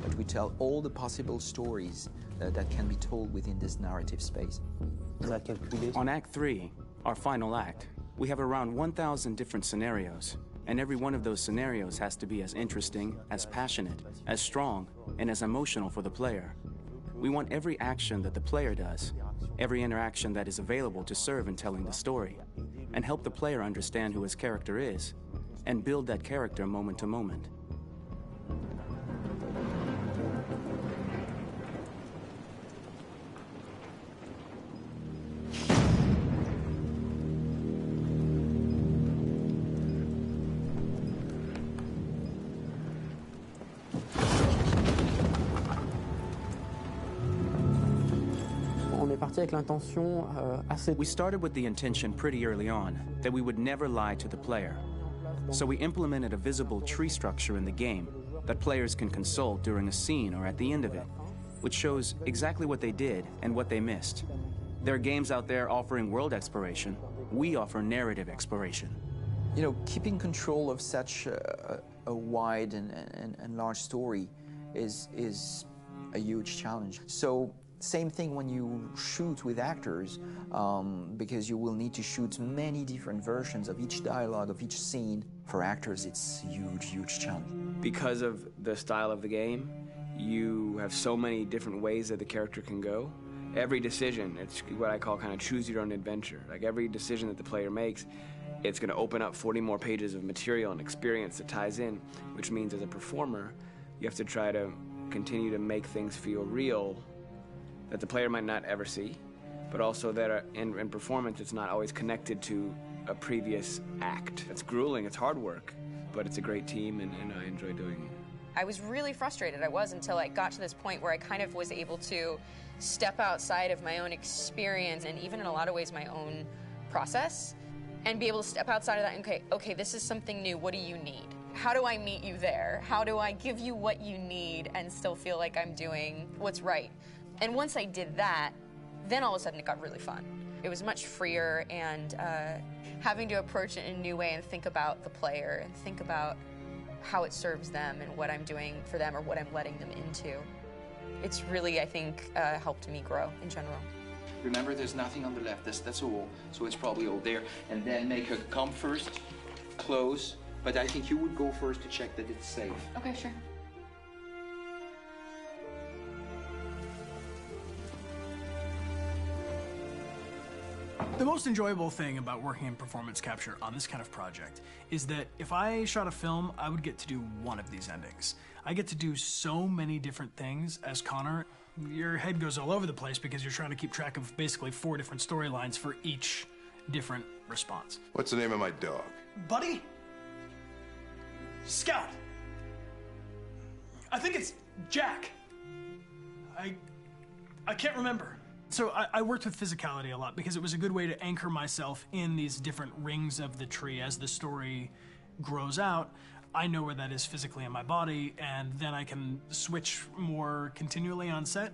but we tell all the possible stories that can be told within this narrative space. On Act 3, our final act, we have around 1,000 different scenarios. And every one of those scenarios has to be as interesting, as passionate, as strong, and as emotional for the player. We want every action that the player does, every interaction that is available to serve in telling the story, and help the player understand who his character is, and build that character moment to moment. We started with the intention pretty early on that we would never lie to the player. So we implemented a visible tree structure in the game that players can consult during a scene or at the end of it, which shows exactly what they did and what they missed. There are games out there offering world exploration. We offer narrative exploration. You know, keeping control of such a wide and large story is a huge challenge. So same thing when you shoot with actors, because you will need to shoot many different versions of each dialogue, of each scene. For actors, it's a huge, huge challenge. Because of the style of the game, you have so many different ways that the character can go. Every decision, it's what I call kind of choose your own adventure. Like every decision that the player makes, it's going to open up 40 more pages of material and experience that ties in, which means as a performer, you have to try to continue to make things feel real that the player might not ever see, but also that in performance it's not always connected to a previous act. It's grueling, it's hard work, but it's a great team and I enjoy doing it. I was really frustrated, until I got to this point where I kind of was able to step outside of my own experience and even in a lot of ways my own process and be able to step outside of that and okay, this is something new, what do you need? How do I meet you there? How do I give you what you need and still feel like I'm doing what's right? And once I did that, then all of a sudden it got really fun. It was much freer and having to approach it in a new way and think about the player and think about how it serves them and what I'm doing for them or what I'm letting them into. It's really, I think, helped me grow in general. Remember, there's nothing on the left. That's all. So it's probably all there. And then make her come first, close. But I think you would go first to check that it's safe. Okay, sure. The most enjoyable thing about working in performance capture on this kind of project is that if I shot a film, I would get to do one of these endings. I get to do so many different things as Connor. Your head goes all over the place because you're trying to keep track of basically 4 different storylines for each different response. What's the name of my dog? Buddy? Scout. I think it's Jack. I can't remember. So I worked with physicality a lot because it was a good way to anchor myself in these different rings of the tree as the story grows out. I know where that is physically in my body, and then I can switch more continually on set,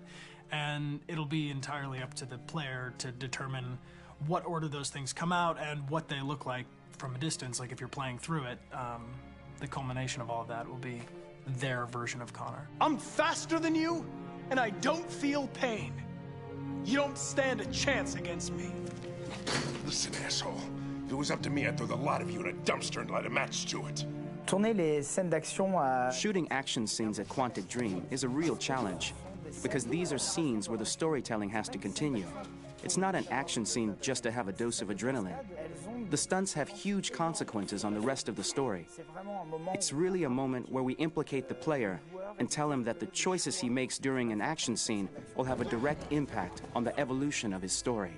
and it'll be entirely up to the player to determine what order those things come out and what they look like from a distance. Like if you're playing through it, the culmination of all of that will be their version of Connor. I'm faster than you, and I don't feel pain. You don't stand a chance against me. Listen, asshole. If it was up to me, I'd throw the lot of you in a dumpster and light a match to it. Shooting action scenes at Quantic Dream is a real challenge. because these are scenes where the storytelling has to continue. It's not an action scene just to have a dose of adrenaline. The stunts have huge consequences on the rest of the story. It's really a moment where we implicate the player and tell him that the choices he makes during an action scene will have a direct impact on the evolution of his story.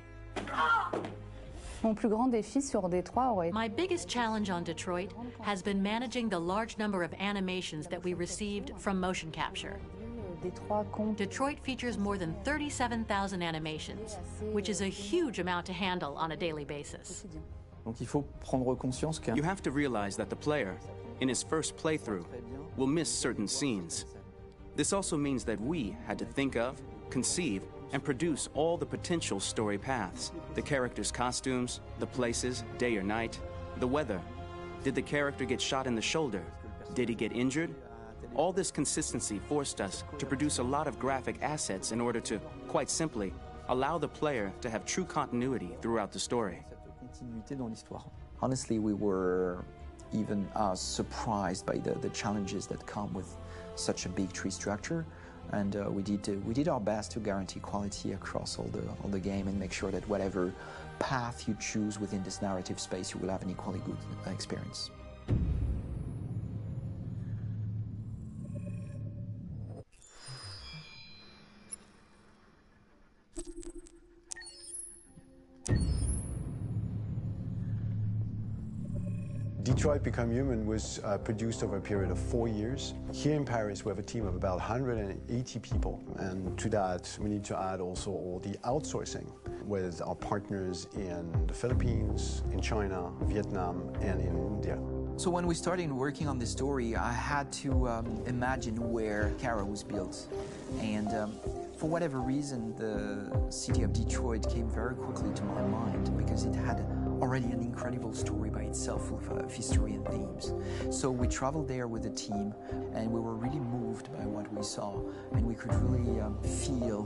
My biggest challenge on Detroit has been managing the large number of animations that we received from motion capture. Detroit features more than 37,000 animations, which is a huge amount to handle on a daily basis. You have to realize that the player, in his first playthrough, will miss certain scenes. This also means that we had to think of, conceive, and produce all the potential story paths. The characters' costumes, the places, day or night, the weather. Did the character get shot in the shoulder? Did he get injured? All this consistency forced us to produce a lot of graphic assets in order to, quite simply, allow the player to have true continuity throughout the story. Honestly, we were even surprised by the challenges that come with such a big tree structure. And we did our best to guarantee quality across all the game and make sure that whatever path you choose within this narrative space, you will have an equally good experience. Detroit Become Human was produced over a period of 4 years. Here in Paris, we have a team of about 180 people. And to that, we need to add also all the outsourcing with our partners in the Philippines, in China, Vietnam, and in India. So when we started working on this story, I had to imagine where Kara was built. And for whatever reason, the city of Detroit came very quickly to my mind because it had already an incredible story by itself of history and themes. So we traveled there with the team and we were really moved by what we saw, and we could really feel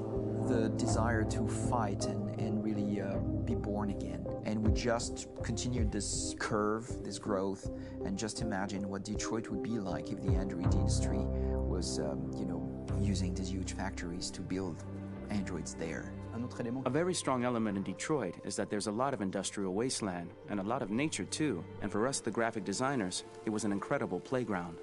the desire to fight and really be born again. And we just continued this curve, this growth, and just imagine what Detroit would be like if the android industry was, using these huge factories to build androids there. A very strong element in Detroit is that there's a lot of industrial wasteland and a lot of nature too, and for us, the graphic designers, it was an incredible playground.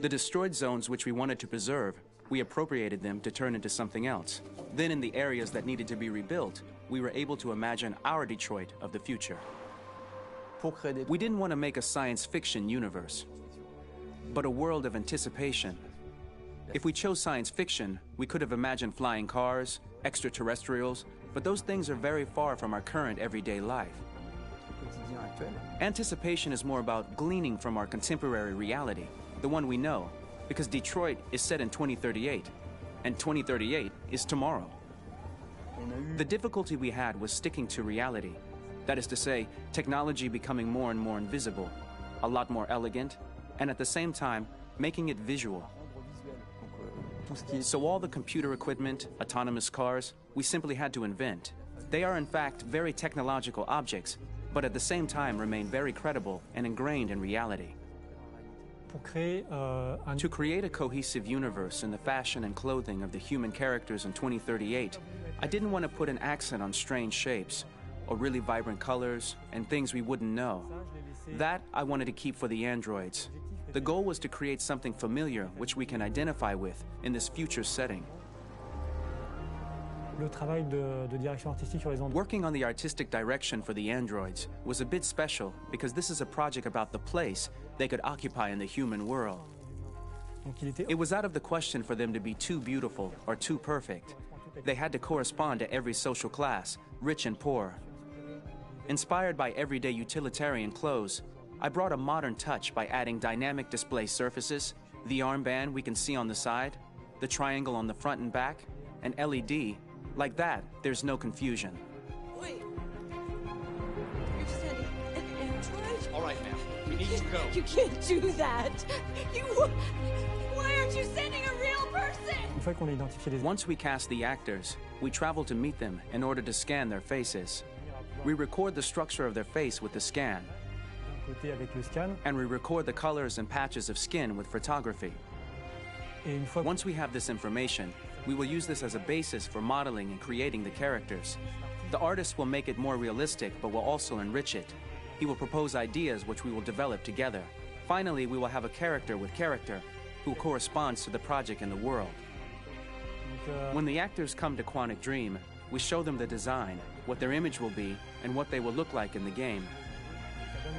The destroyed zones which we wanted to preserve, we appropriated them to turn into something else. Then in the areas that needed to be rebuilt, we were able to imagine our Detroit of the future. We didn't want to make a science fiction universe, but a world of anticipation. If we chose science fiction, we could have imagined flying cars, extraterrestrials, but those things are very far from our current everyday life. Anticipation is more about gleaning from our contemporary reality, the one we know, because Detroit is set in 2038, and 2038 is tomorrow. The difficulty we had was sticking to reality. That is to say, technology becoming more and more invisible, a lot more elegant, and at the same time, making it visual. So all the computer equipment, autonomous cars, we simply had to invent. They are in fact very technological objects, but at the same time remain very credible and ingrained in reality. To create a cohesive universe in the fashion and clothing of the human characters in 2038, I didn't want to put an accent on strange shapes, or really vibrant colors, and things we wouldn't know. That I wanted to keep for the androids. The goal was to create something familiar which we can identify with in this future setting. Working on the artistic direction for the androids was a bit special because this is a project about the place they could occupy in the human world. It was out of the question for them to be too beautiful or too perfect. They had to correspond to every social class, rich and poor. Inspired by everyday utilitarian clothes, I brought a modern touch by adding dynamic display surfaces, the armband we can see on the side, the triangle on the front and back, an LED. Like that, there's no confusion. Wait. You're sending an android? All right, ma'am. We need to go. You can't do that. Why aren't you sending a real person? Once we cast the actors, we travel to meet them in order to scan their faces. We record the structure of their face with the scan. And we record the colors and patches of skin with photography. Once we have this information, We will use this as a basis for modeling and creating the characters. The artist will make it more realistic, but will also enrich it. He will propose ideas which we will develop together. Finally, we will have a character with character who corresponds to the project and the world. When the actors come to Quantic Dream, we show them the design, what their image will be, and what they will look like in the game.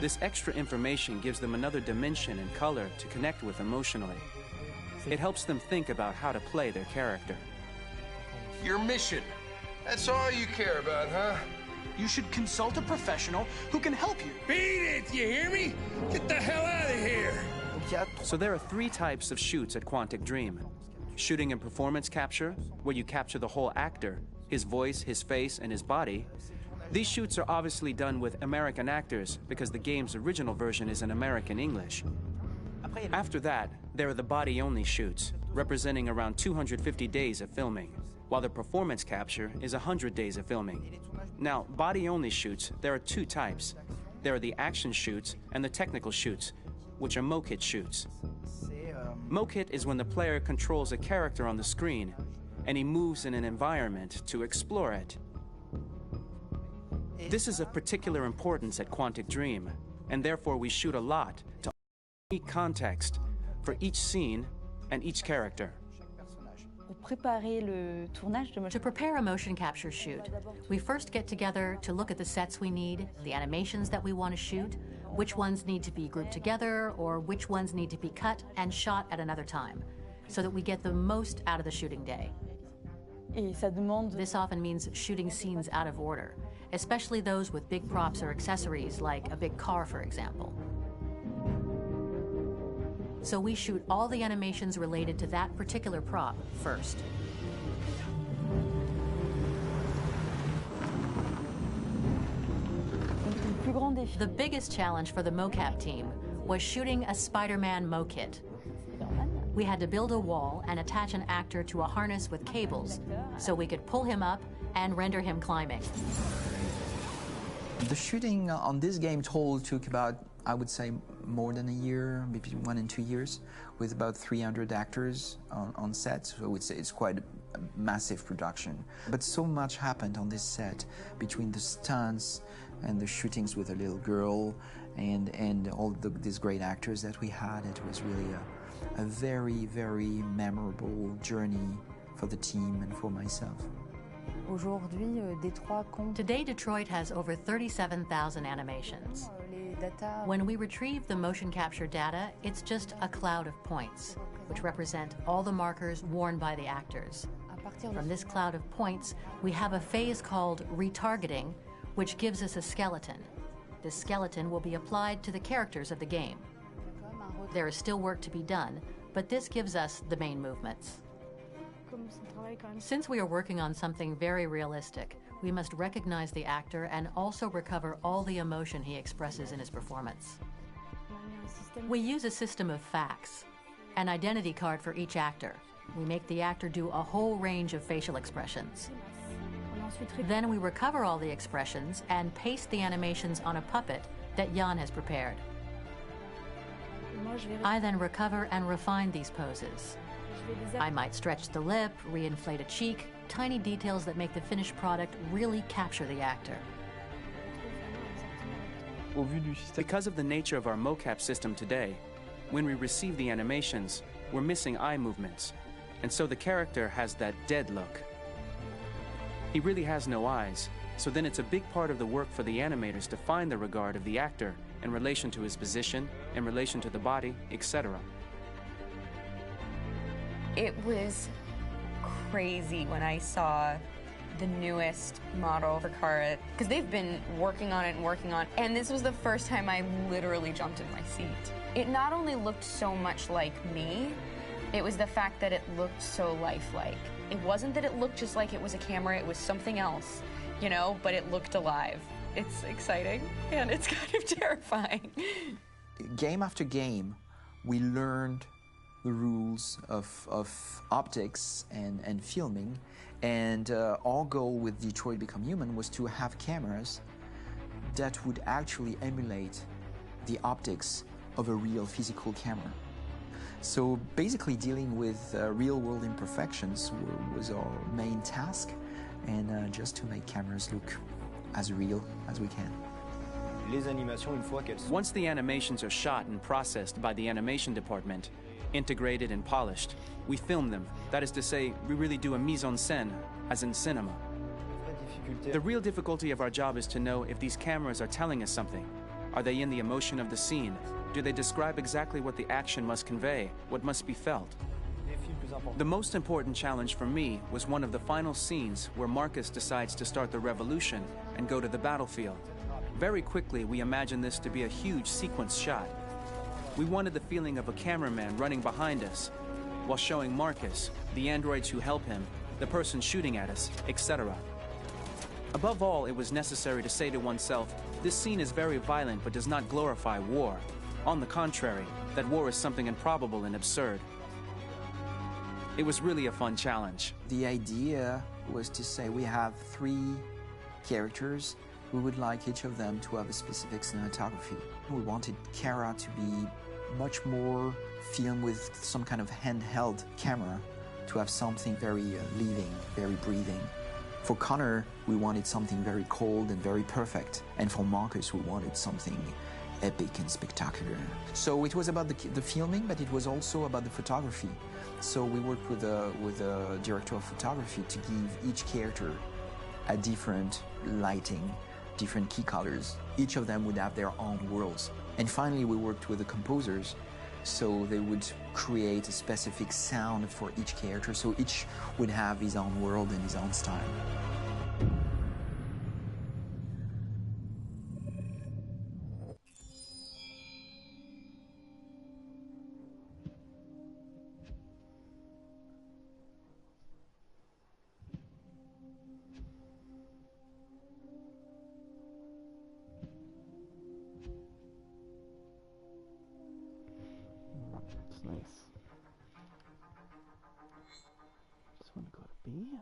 This extra information gives them another dimension and color to connect with emotionally. It helps them think about how to play their character. Your mission. That's all you care about, huh? You should consult a professional who can help you. Beat it, you hear me? Get the hell out of here! So there are 3 types of shoots at Quantic Dream. Shooting and performance capture, where you capture the whole actor, his voice, his face, and his body. These shoots are obviously done with American actors because the game's original version is in American English. After that, there are the body-only shoots, representing around 250 days of filming, while the performance capture is 100 days of filming. Now, body-only shoots, there are 2 types. There are the action shoots and the technical shoots, which are mokit shoots. Mokit is when the player controls a character on the screen, and he moves in an environment to explore it. This is of particular importance at Quantic Dream, and therefore we shoot a lot to unique context for each scene and each character. To prepare a motion capture shoot, we first get together to look at the sets we need, the animations that we want to shoot, which ones need to be grouped together, or which ones need to be cut and shot at another time, so that we get the most out of the shooting day. This often means shooting scenes out of order, especially those with big props or accessories, like a big car, for example. So we shoot all the animations related to that particular prop first. The biggest challenge for the mocap team was shooting a Spider-Man mokit. We had to build a wall and attach an actor to a harness with cables so we could pull him up and render him climbing. The shooting on this game total took about, I would say, more than a year, maybe 1 and 2 years, with about 300 actors on set. So I would say it's quite a massive production. But so much happened on this set between the stunts and the shootings with a little girl and all these great actors that we had. It was really a very, very memorable journey for the team and for myself. Today, Detroit has over 37,000 animations. When we retrieve the motion capture data, it's just a cloud of points, which represent all the markers worn by the actors. From this cloud of points, we have a phase called retargeting, which gives us a skeleton. This skeleton will be applied to the characters of the game. There is still work to be done, but this gives us the main movements. Since we are working on something very realistic, we must recognize the actor and also recover all the emotion he expresses in his performance. We use a system of facts, an identity card for each actor. We make the actor do a whole range of facial expressions. Then we recover all the expressions and paste the animations on a puppet that Jan has prepared. I then recover and refine these poses. I might stretch the lip, reinflate a cheek, tiny details that make the finished product really capture the actor. Because of the nature of our mocap system today, when we receive the animations, we're missing eye movements, and so the character has that dead look. He really has no eyes, so then it's a big part of the work for the animators to find the regard of the actor in relation to his position, in relation to the body, etc. It was crazy when I saw the newest model for Kara, because they've been working on it, and this was the first time I literally jumped in my seat. It not only looked so much like me, it was the fact that it looked so lifelike. It wasn't that it looked just like it was a camera, it was something else, you know, but it looked alive. It's exciting, and it's kind of terrifying. Game after game, we learned the rules of optics and filming, and our goal with Detroit Become Human was to have cameras that would actually emulate the optics of a real physical camera. So basically dealing with real-world imperfections was our main task, and just to make cameras look as real as we can. Once the animations are shot and processed by the animation department, integrated and polished, we film them. That is to say, we really do a mise en scène, as in cinema. The real difficulty of our job is to know if these cameras are telling us something. Are they in the emotion of the scene? Do they describe exactly what the action must convey, what must be felt? The most important challenge for me was one of the final scenes where Marcus decides to start the revolution and go to the battlefield. Very quickly, we imagined this to be a huge sequence shot. We wanted the feeling of a cameraman running behind us, while showing Marcus, the androids who help him, the person shooting at us, etc. Above all, it was necessary to say to oneself, this scene is very violent but does not glorify war. On the contrary, that war is something improbable and absurd. It was really a fun challenge. The idea was to say we have 3 characters. We would like each of them to have a specific cinematography. We wanted Kara to be much more filmed with some kind of handheld camera, to have something very living, very breathing. For Connor, we wanted something very cold and very perfect. And for Marcus, we wanted something epic and spectacular. So it was about the filming, but it was also about the photography. So we worked with a director of photography to give each character a different lighting, different key colors. Each of them would have their own worlds. And finally, we worked with the composers, so they would create a specific sound for each character, so each would have his own world and his own style. It's nice. Just want to go to bed.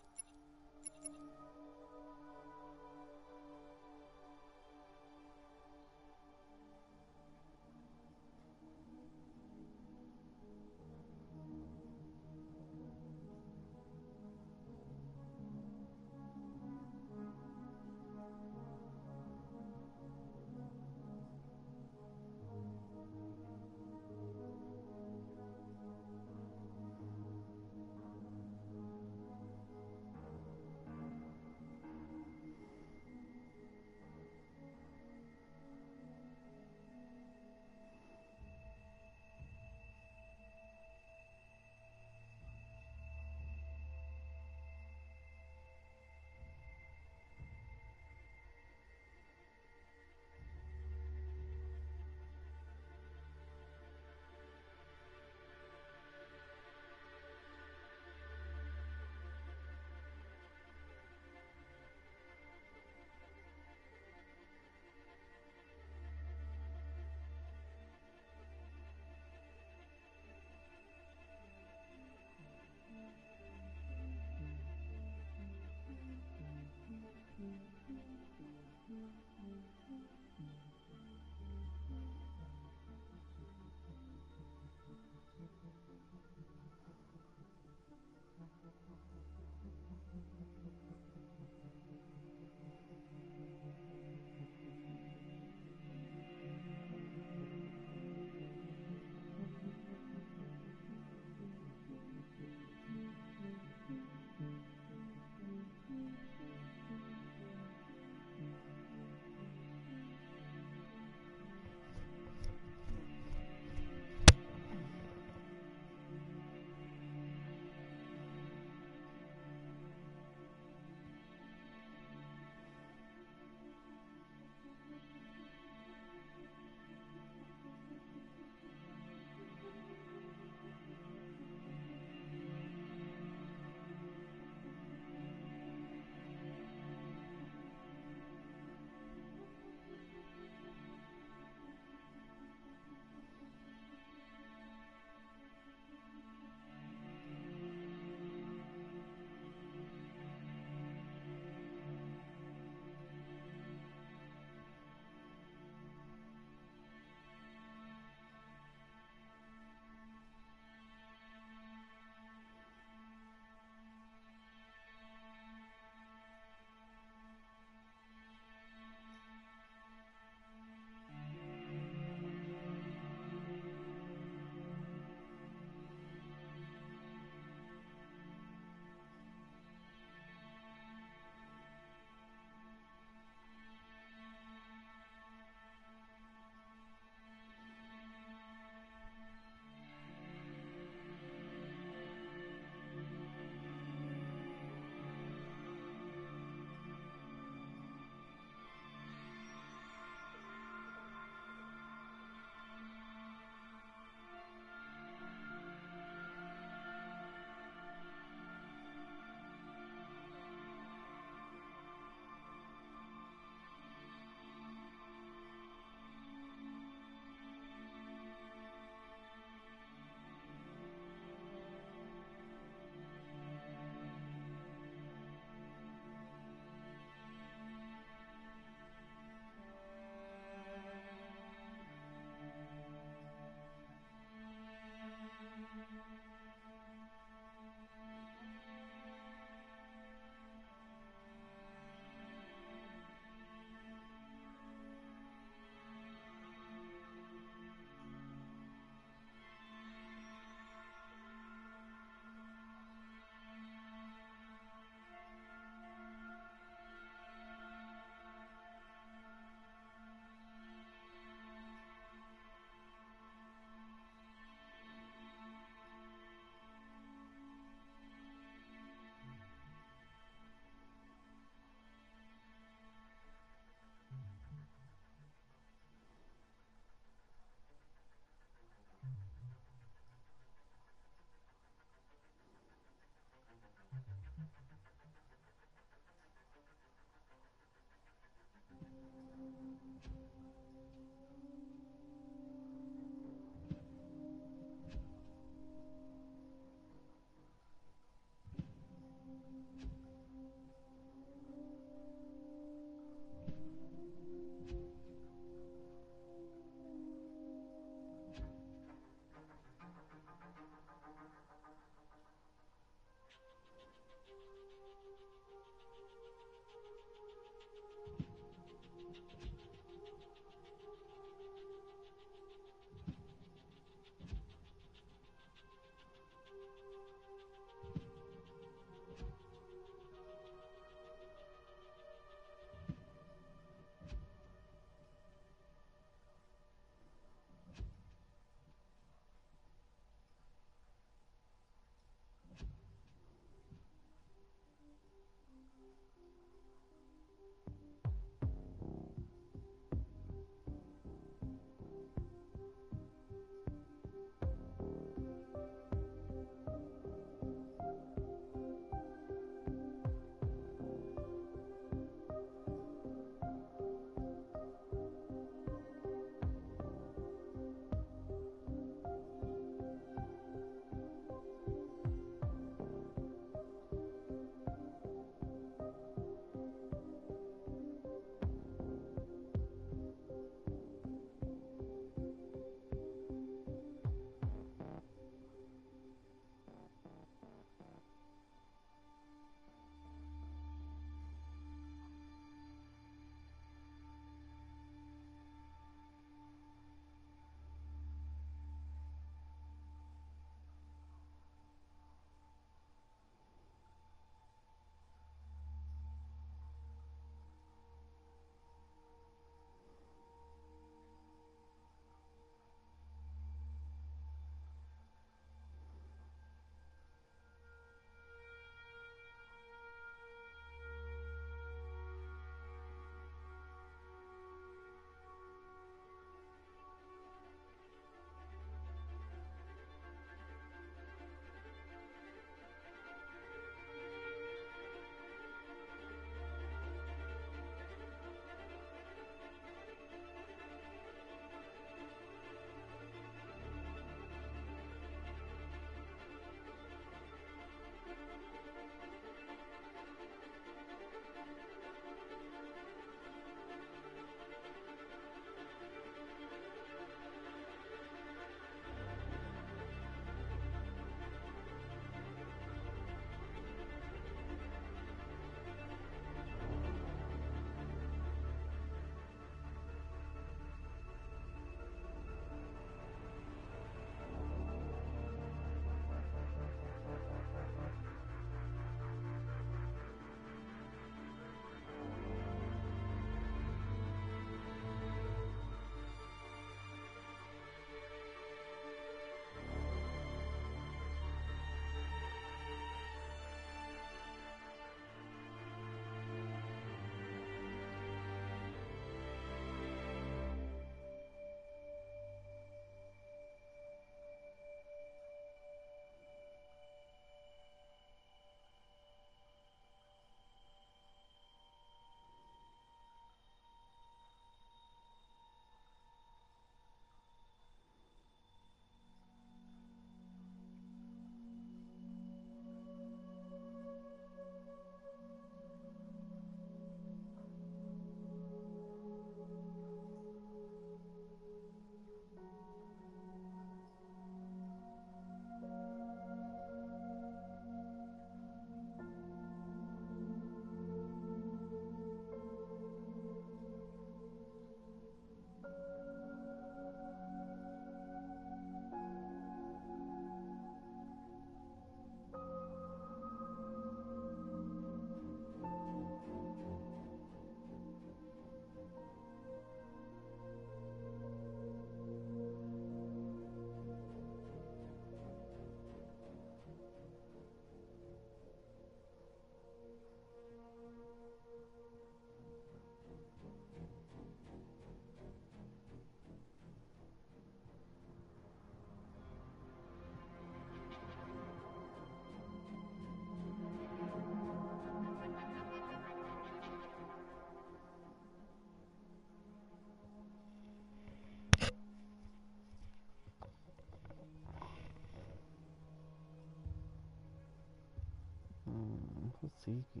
Tzatziki.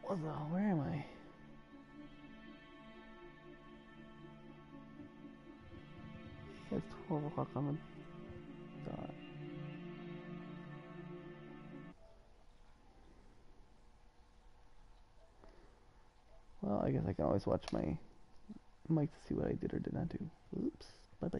What the hell? Where am I? It's 12 o'clock on the dot. Well, I guess I can always watch my mic to see what I did or did not do. Oops. Bye-bye.